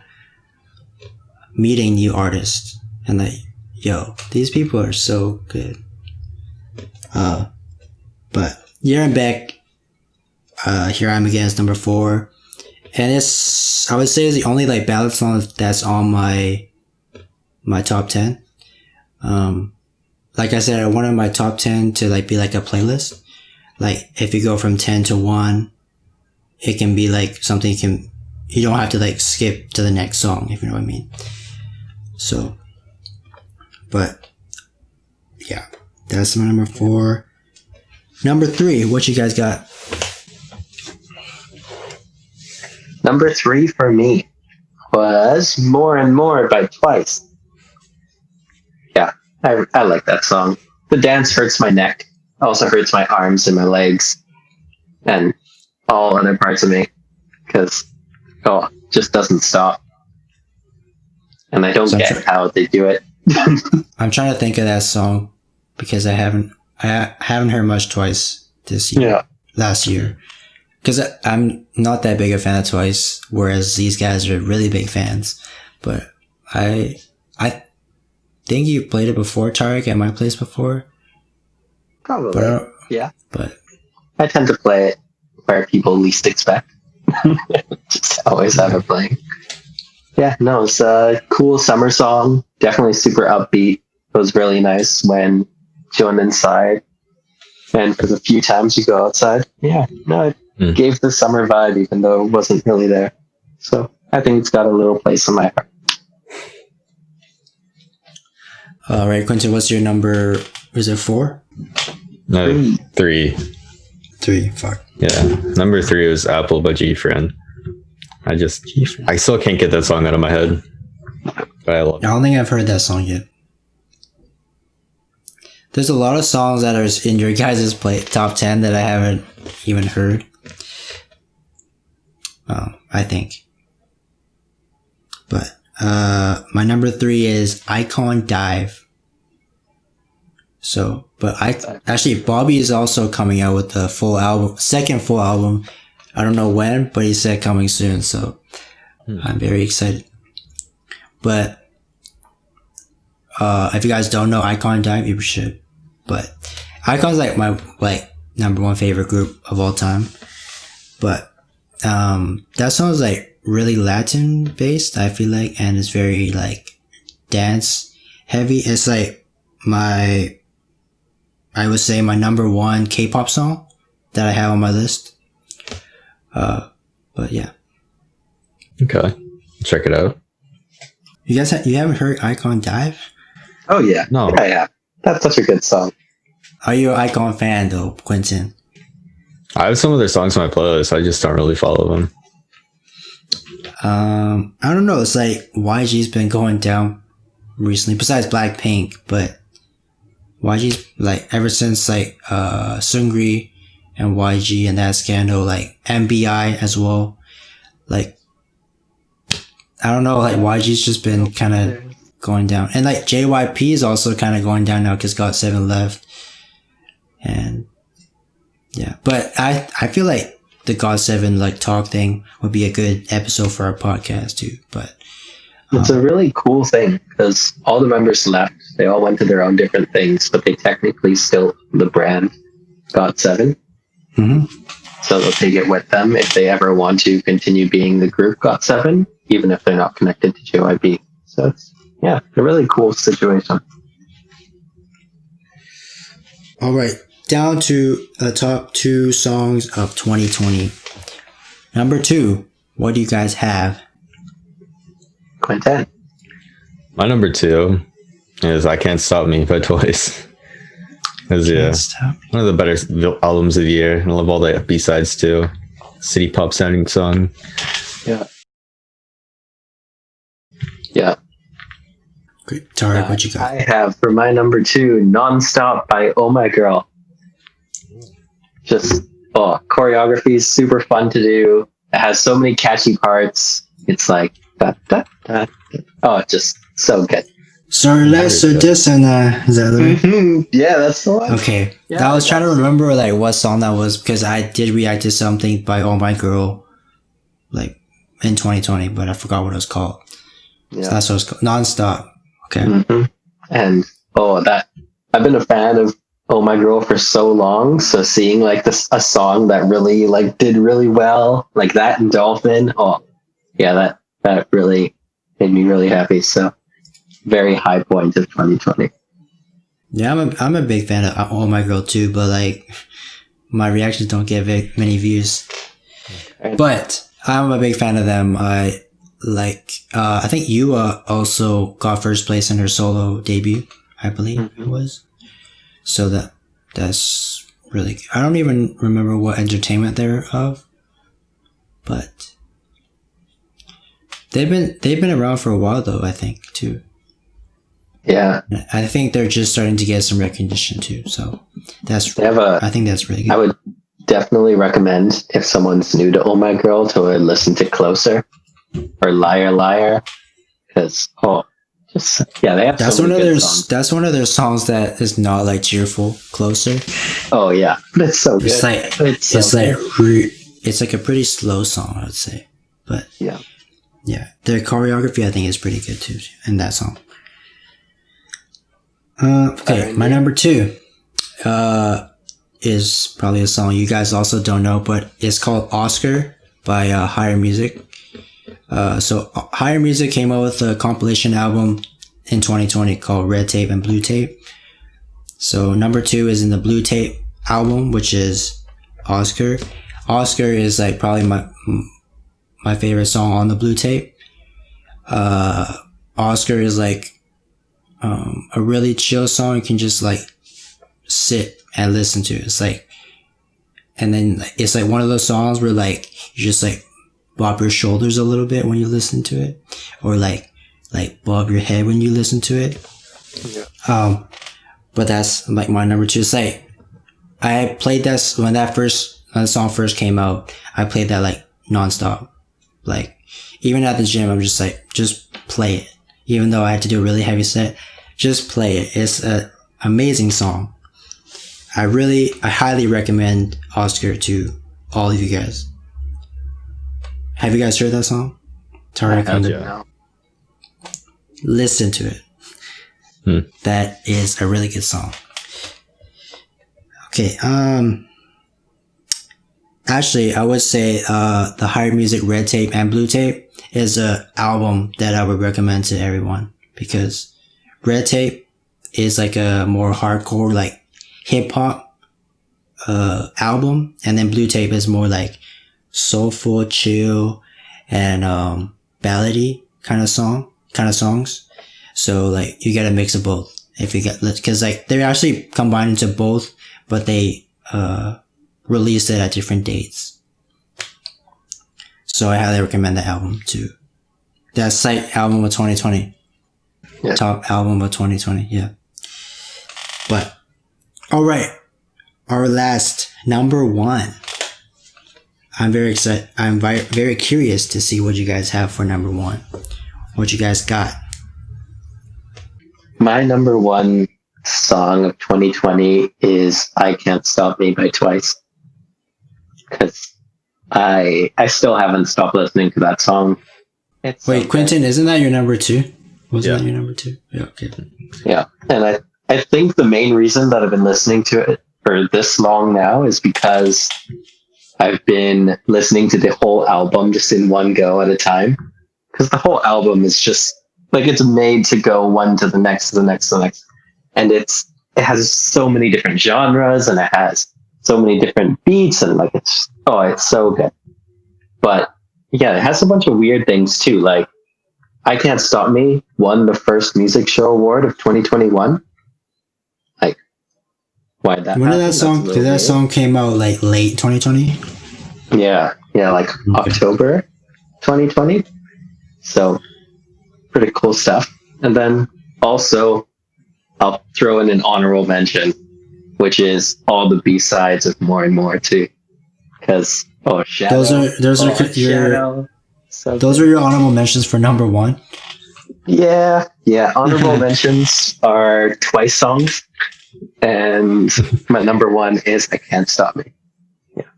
S1: meeting new artists and like, yo, these people are so good. But Jjan Beck, Here I Am Again is number 4. And it's, I would say it's the only like ballad song that's on my top 10. Like I said, I wanted my top 10 to like be like a playlist. Like if you go from 10 to 1, it can be like something you don't have to like skip to the next song, if you know what I mean. So, but yeah, that's my number 4. Number 3, what you guys got?
S3: Number 3 for me was More and More by Twice. Yeah, I like that song. The dance hurts my neck, also hurts my arms and my legs, and all other parts of me, because just doesn't stop. And I don't get how they do it.
S1: I'm trying to think of that song because I haven't heard much Twice this year.
S3: Yeah.
S1: Last year. Because I'm not that big a fan of Twice, whereas these guys are really big fans. But I think you played it before, Tarek, at my place before.
S3: Probably.
S1: But
S3: yeah.
S1: But
S3: I tend to play it where people least expect. Just always have it playing. Yeah, no, it's a cool summer song. Definitely super upbeat. It was really nice when chilling inside. And for the few times you go outside, yeah, no, it gave the summer vibe even though it wasn't really there. So I think it's got a little place in my heart.
S1: All right, Quentin, what's your number? Is it 4?
S2: No, 3.
S1: 3, fuck.
S2: Yeah, number 3 was Apple by G-Friend. I still can't get that song out of my head. But I love it.
S1: I don't think I've heard that song yet. There's a lot of songs that are in your guys' top 10 that I haven't even heard. I think. But my number 3 is Icon Dive. So, but Bobby is also coming out with the full album, second full album. I don't know when, but he said coming soon, so I'm very excited. But if you guys don't know Icon Dive, you should. But Icon's like my number 1 favorite group of all time. But that song is like really Latin based, I feel like, and it's very like dance heavy. It's like I would say my number 1 K-pop song that I have on my list. But yeah.
S2: Okay. Check it out.
S1: You guys you haven't heard Icon Dive?
S3: Oh yeah.
S2: No.
S3: Yeah. That's such a good song.
S1: Are you an Icon fan though, Quentin?
S2: I have some of their songs on my playlist. I just don't really follow them.
S1: I don't know. It's like YG's been going down recently, besides Blackpink, but YG's like ever since like Seungri and YG and that scandal, like MBI as well. Like I don't know, like YG's just been kind of going down, and like JYP is also kind of going down now because GOT7 left, and yeah. But I feel like the GOT7 like talk thing would be a good episode for our podcast too. But
S3: it's a really cool thing because all the members left. They all went to their own different things, but they technically still the brand GOT7.
S1: Mm-hmm.
S3: So they'll take it with them if they ever want to continue being the group GOT7, even if they're not connected to JYP. So it's a really cool situation.
S1: All right, down to the top 2 songs of 2020. Number 2, what do you guys have?
S3: Quentin.
S2: My number 2 is I Can't Stop Me by Twice. It's one of the better albums of the year. And I love all the B-sides too. City pop sounding song.
S3: Yeah. Yeah.
S1: Great. Tarek, what you got?
S3: I have for my number 2, Nonstop by Oh My Girl. Just, choreography is super fun to do. It has so many catchy parts. It's like, just so good.
S1: Sorry, less or this and is that the
S3: Mm-hmm. Yeah, that's the one.
S1: Okay.
S3: Yeah,
S1: I was trying to remember like what song that was because I did react to something by Oh My Girl like in 2020, but I forgot what it was called.
S3: Yeah.
S1: So that's what it's called. Nonstop. Okay.
S3: Mm-hmm. And I've been a fan of Oh My Girl for so long, so seeing like a song that really like did really well, like that and Dolphin, that really made me really happy. So very high point of 2020.
S1: Yeah, I'm a big fan of Oh My Girl too, but like my reactions don't get very many views. But I'm a big fan of them. I think Yua also got first place in her solo debut, I believe it was. So that's really good. I don't even remember what entertainment they're of, but they've been around for a while though, I think, too.
S3: Yeah.
S1: I think they're just starting to get some recognition too. So I think that's really good.
S3: I would definitely recommend, if someone's new to Oh My Girl, to listen to Closer or Liar Liar, because they have
S1: That's
S3: so
S1: one
S3: many
S1: of
S3: good
S1: their
S3: songs.
S1: that's one of their songs that is not like cheerful. Closer.
S3: Oh yeah, that's so good.
S1: It's like a pretty slow song, I would say. But
S3: yeah,
S1: their choreography I think is pretty good too in that song. Okay, my number 2 is probably a song you guys also don't know, but it's called Oscar by Higher Music. So Higher Music came out with a compilation album in 2020 called Red Tape and Blue Tape. So number 2 is in the Blue Tape album, which is Oscar. Oscar is like probably my favorite song on the Blue Tape. Oscar is like a really chill song you can just like sit and listen to. It's like, and then it's like one of those songs where like you just like bob your shoulders a little bit when you listen to it, or like bob your head when you listen to it. Yeah. But that's like my number 2. It's like I played that when the song first came out. I played that like nonstop. Like even at the gym, I'm just like, just play it. Even though I had to do a really heavy set, just play it. It's an amazing song. I highly recommend Oscar to all of you guys. Have you guys heard that song? Listen to it. That is a really good song. Okay, actually, I would say the Higher Music Red Tape and Blue Tape is a album that I would recommend to everyone, because Red Tape is like a more hardcore like hip hop album, and then Blue Tape is more like soulful, chill, and ballady kind of songs. So like you get a mix of both if you get, because like they're actually combined into both, but they released it at different dates. So I highly recommend the album too. That's like album of 2020. Yeah. Top album of 2020. Yeah. But all right, our last number 1. I'm very excited. I'm very curious to see what you guys have for number 1. What you guys got?
S3: My number 1 song of 2020 is "I Can't Stop Me" by Twice, because I still haven't stopped listening to that song.
S1: Wait, Quentin, isn't that your number 2? Wasn't that your number 2? Yeah, okay.
S3: Yeah, and I think the main reason that I've been listening to it for this long now is because I've been listening to the whole album just in one go at a time. Because the whole album is just like, it's made to go one to the next, to the next, to the next. And it has so many different genres, and it has so many different beats, and like it's so good. But yeah, it has a bunch of weird things too. Like "I Can't Stop Me" won the first music show award of 2021. Like, why that?
S1: When did that song? Did that song came out like late 2020?
S3: Yeah, like October 2020. So pretty cool stuff. And then also, I'll throw in an honorable mention, which is all the B-sides of More and More too, because Shadow.
S1: Those are your honorable mentions for number 1.
S3: Yeah. Honorable mentions are Twice songs, and my number 1 is "I Can't Stop Me." Yeah.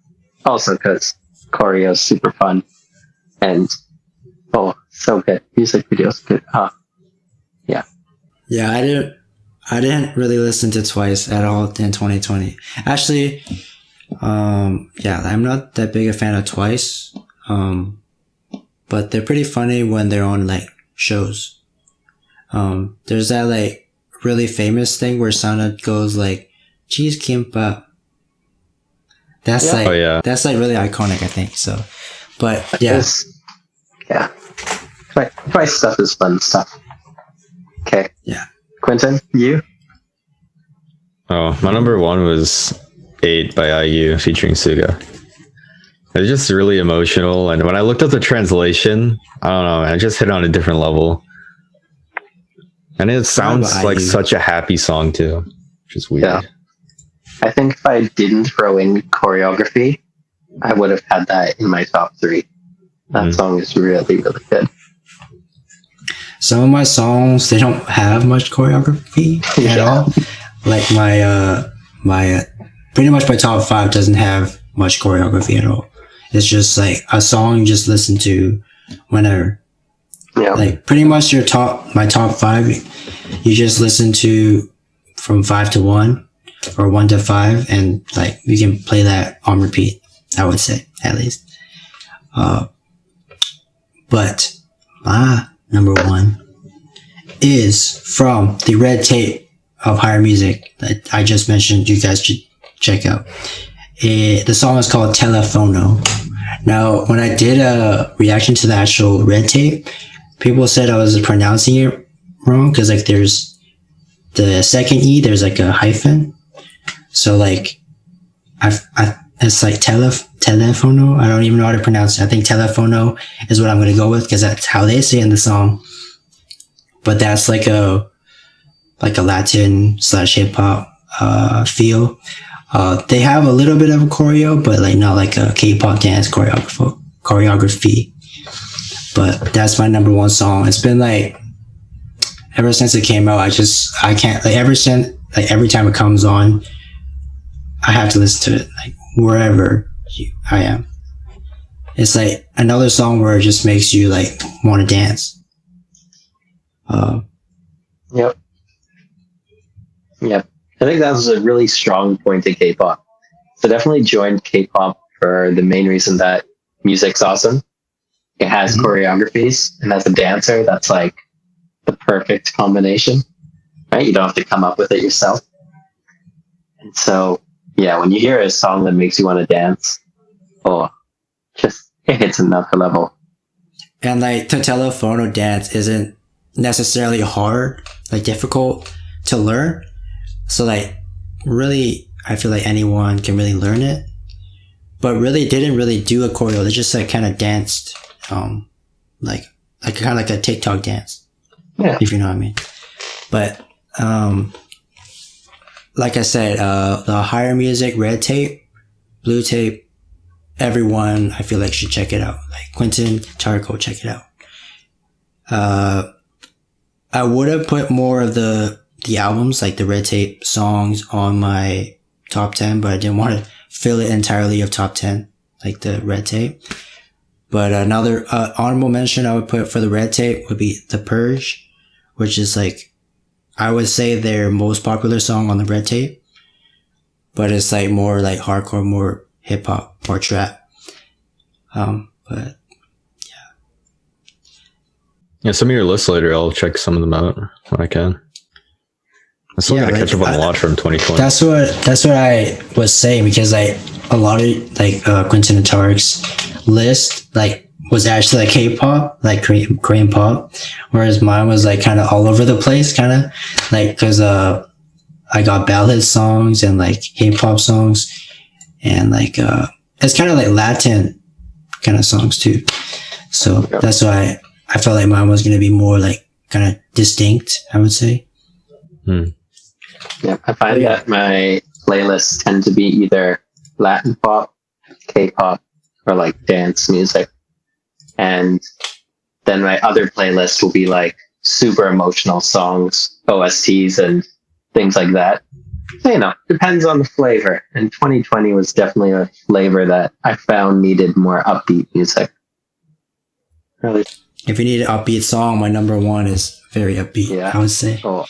S3: Also because choreo is super fun, and so good. Music videos good. Yeah.
S1: Yeah, I didn't really listen to Twice at all in 2020. Actually, I'm not that big a fan of Twice. But they're pretty funny when they're on like shows. There's that like really famous thing where Sana goes like, "Cheese kimbap." That's
S3: Yeah.
S1: like
S2: Oh, yeah.
S1: that's like really iconic, I think. So, but yeah,
S3: Yeah. Twice stuff is fun stuff. Okay.
S1: Yeah.
S3: Quentin, you?
S2: Oh, my number one was 8 by IU featuring Suga. It's just really emotional, and when I looked up the translation, I don't know, man, it just hit on a different level. And it sounds
S1: about
S2: like
S1: IU?
S2: such a happy song too, which is weird.
S3: Yeah. I think if I didn't throw in choreography, I would have had that in my top 3. That song is really, really good.
S1: some of my songs they don't have much choreography at
S3: Yeah.
S1: all. Like my pretty much my top 5 doesn't have much choreography at all. It's just like a song you just listen to whenever.
S3: Yeah.
S1: Like pretty much my top 5, you just listen to from 5 to 1 or 1 to 5, and like you can play that on repeat. I would say at least. But my number 1 is from the Red Tape of Higher Music that I just mentioned. You guys should check out. The song is called Telefono. Now, when I did a reaction to the actual Red Tape, people said I was pronouncing it wrong because like there's the second E, there's like a hyphen. So like it's like telefono. I don't even know how to pronounce it. I think telefono is what I'm going to go with because that's how they say it in the song. But that's like a Latin / hip hop feel. They have a little bit of a choreo, but like not like a K-pop dance choreography. But that's my number 1 song. It's been like ever since it came out. I can't like every time it comes on, I have to listen to it like wherever I am. It's like another song where it just makes you like want to dance.
S3: Yep. I think that was a really strong point to K-pop. So definitely joined K-pop for the main reason that music's awesome. It has choreographies, and as a dancer, that's like the perfect combination, right? You don't have to come up with it yourself. And so, yeah, when you hear a song that makes you want to dance, it hits another level.
S1: And like the telefono dance isn't necessarily hard, like difficult to learn. So like really, I feel like anyone can really learn it. But really didn't really do a choreo. They just like kind of danced, like kind of like a TikTok dance.
S3: Yeah.
S1: If you know what I mean. But like I said, the Higher Music Red Tape, Blue Tape, everyone I feel like should check it out. Like Quentin, Tarko, check it out. I would have put more of the albums, like the Red Tape songs, on my top 10, but I didn't want to fill it entirely of top 10, like the Red Tape. But another honorable mention I would put for the Red Tape would be The Purge, which is like, I would say their most popular song on the Red Tape, but it's like more like hardcore, more hip hop, more trap. But
S2: Yeah, send me your list later. I'll check some of them out when I can. I still gotta catch up on a lot from 2020.
S1: That's what I was saying, because like a lot of like Quentin and Tarek's list like was actually like K-pop, like Korean pop, whereas mine was like kind of all over the place, kind of like because I got ballad songs and like hip hop songs, and like it's kind of like Latin kind of songs too. So that's why I felt like mine was gonna be more like kind of distinct, I would say.
S3: Yeah, I find that my playlists tend to be either Latin pop, K-pop, or like dance music. And then my other playlist will be like super emotional songs, OSTs, and things like that. So, you know, depends on the flavor. And 2020 was definitely a flavor that I found needed more upbeat music. Really?
S1: If you need an upbeat song, my number 1 is very upbeat,
S3: Yeah.
S1: I would say.
S3: Oh,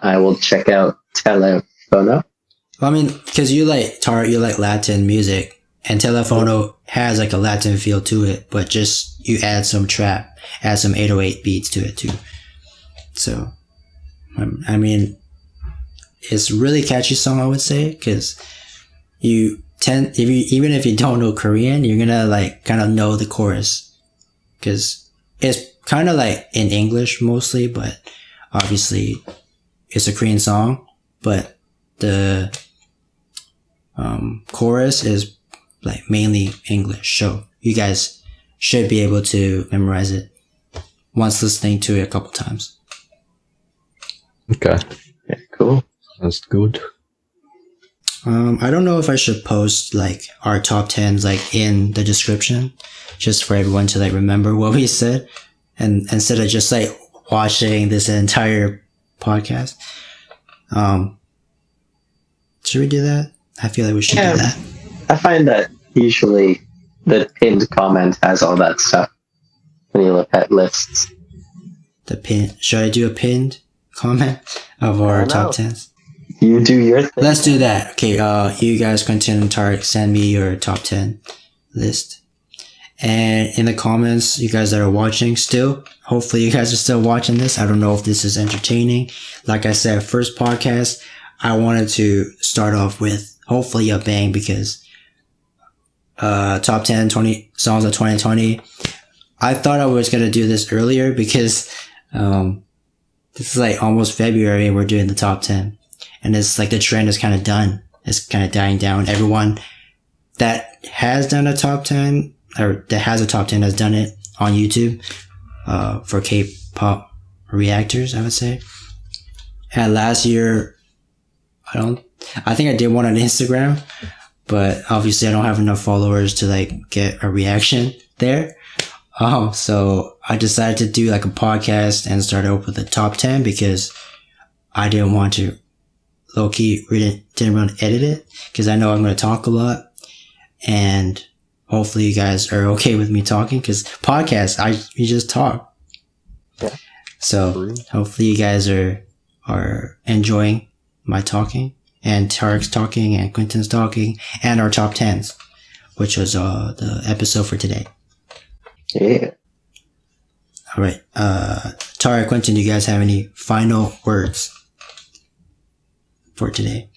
S3: I will check out Telefono.
S1: Well, I mean, because you like Latin music, and Telefono has like a Latin feel to it, but just you add some trap, add some 808 beats to it too. So, I mean, it's a really catchy song, I would say, because even if you don't know Korean, you're gonna like kind of know the chorus, because it's kind of like in English mostly, but obviously it's a Korean song, but the chorus is like mainly English, so you guys should be able to memorize it once listening to it a couple times.
S2: Okay.
S3: Yeah, cool.
S2: That's good.
S1: I don't know if I should post like our top 10s like in the description, just for everyone to like remember what we said, and instead of just like watching this entire podcast. Should we do that? I feel like we should do that.
S3: I find that usually the pinned comment has all that stuff when you look at lists.
S1: Should I do a pinned comment of our top 10s?
S3: You do your thing.
S1: Let's do that. Okay, you guys, Quentin and Tarek, send me your top 10 list. And in the comments, you guys that are watching still, hopefully you guys are still watching this. I don't know if this is entertaining. Like I said, first podcast, I wanted to start off with hopefully a bang, because top 10, 20 songs of 2020. I thought I was going to do this earlier because this is like almost February and we're doing the top 10. And it's like the trend is kind of done. It's kind of dying down. Everyone that has done a top 10 or that has a top 10 has done it on YouTube for K-pop reactors, I would say. And last year, I think I did one on Instagram, but obviously I don't have enough followers to like get a reaction there. So I decided to do like a podcast and start out with the top 10 because I didn't want to low-key didn't want to edit it, because I know I'm going to talk a lot, and hopefully you guys are okay with me talking, because podcasts, you just talk.
S3: Yeah.
S1: So hopefully you guys are enjoying my talking, and Tarek's talking, and Quentin's talking, and our top 10s, which was the episode for today.
S3: Yeah.
S1: All right. Tarek, Quentin, do you guys have any final words for today?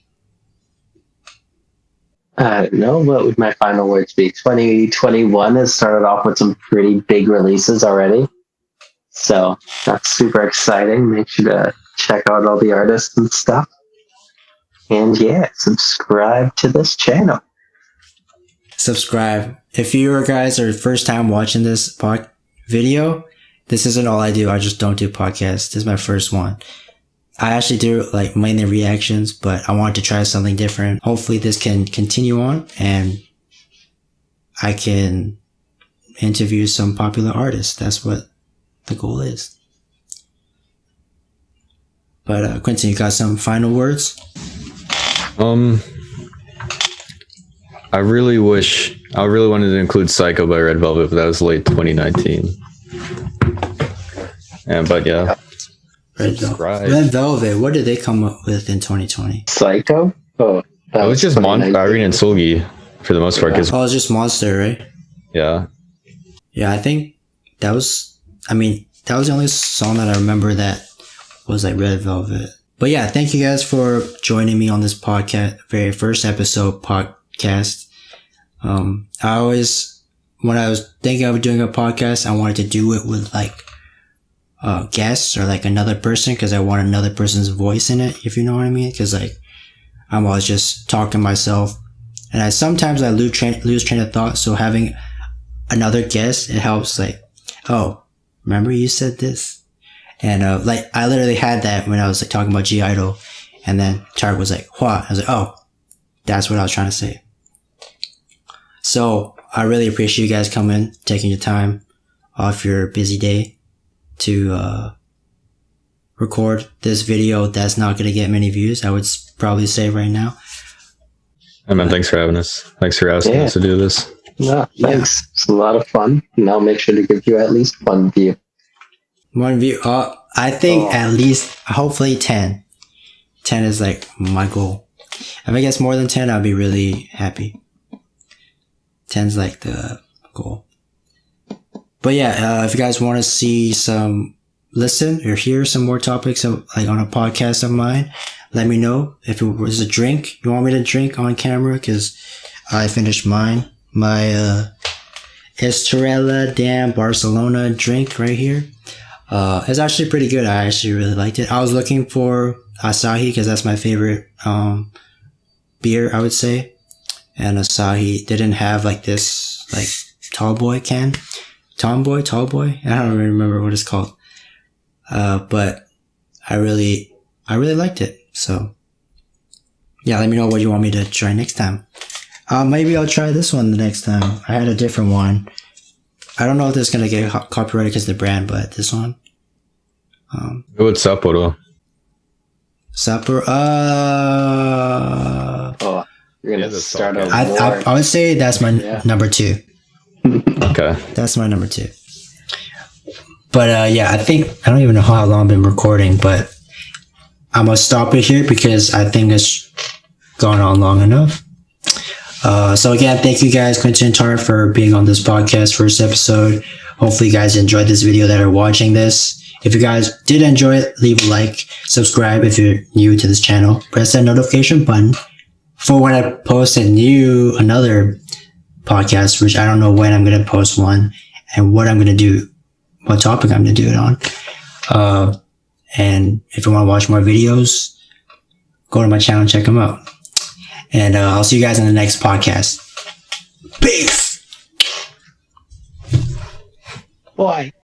S3: No, what would my final words be? 2021 has started off with some pretty big releases already. So that's super exciting. Make sure to check out all the artists and stuff. And yeah, subscribe to this channel.
S1: Subscribe. If you guys are first time watching this video, this isn't all I do. I just don't do podcasts. This is my first one. I actually do like mainly reactions, but I wanted to try something different. Hopefully this can continue on and I can interview some popular artists. That's what the goal is. But Quentin, you got some final words?
S2: I really wanted to include Psycho by Red Velvet, but that was late 2019. But yeah.
S1: Red Velvet. What did they come up with in 2020?
S3: Psycho? Oh,
S2: it was just Irene and Sulgi for the most part.
S1: Oh, it was just Monster, right?
S2: Yeah.
S1: Yeah, I think that was the only song that I remember that was like Red Velvet. But yeah, thank you guys for joining me on this podcast, very first episode podcast. When I was thinking of doing a podcast, I wanted to do it with like guests or like another person, because I want another person's voice in it, if you know what I mean. Because like I'm always just talking myself, and I sometimes lose train of thought. So having another guest, it helps. Like, oh, remember you said this, and like I literally had that when I was like talking about G Idol, and then Tarek was like, "What?" I was like, "Oh, that's what I was trying to say." So I really appreciate you guys coming, taking your time off your busy day to record this video that's not going to get many views, I would probably say right now.
S2: Hey man, thanks for having us. Thanks for asking us to do this.
S3: No, thanks. Yeah. It's a lot of fun. And I'll make sure to give you at least one view.
S1: One view? I think at least, hopefully 10. 10 is like my goal. If I get more than 10, I'll be really happy. 10's like the goal. But yeah, if you guys want to listen or hear some more topics like on a podcast of mine, let me know. If it was a drink you want me to drink on camera, because I finished mine. My Estrella de Barcelona drink right here. It's actually pretty good. I actually really liked it. I was looking for Asahi because that's my favorite beer, I would say. And Asahi didn't have like this like tall boy can. Tall boy. I don't really remember what it's called. But I really liked it. So yeah, let me know what you want me to try next time. Maybe I'll try this one the next time. I had a different one. I don't know if this is gonna get copyrighted because of the brand, but this one.
S2: What's Sapporo?
S1: Sapporo.
S3: Oh, you're gonna start a war.
S1: I would say that's my number 2.
S2: Okay.
S1: That's my number 2. But yeah, I don't even know how long I've been recording, but I'm gonna stop it here because I think it's gone on long enough. So again, thank you guys, Quentin and Tara, for being on this podcast, first episode. Hopefully you guys enjoyed this video that are watching this. If you guys did enjoy it, leave a like, subscribe if you're new to this channel, press that notification button for when I post another podcast, which I don't know when I'm going to post one and what I'm going to do, what topic I'm going to do it on. And if you want to watch more videos, go to my channel and check them out. And I'll see you guys in the next podcast. Peace!
S3: Boy.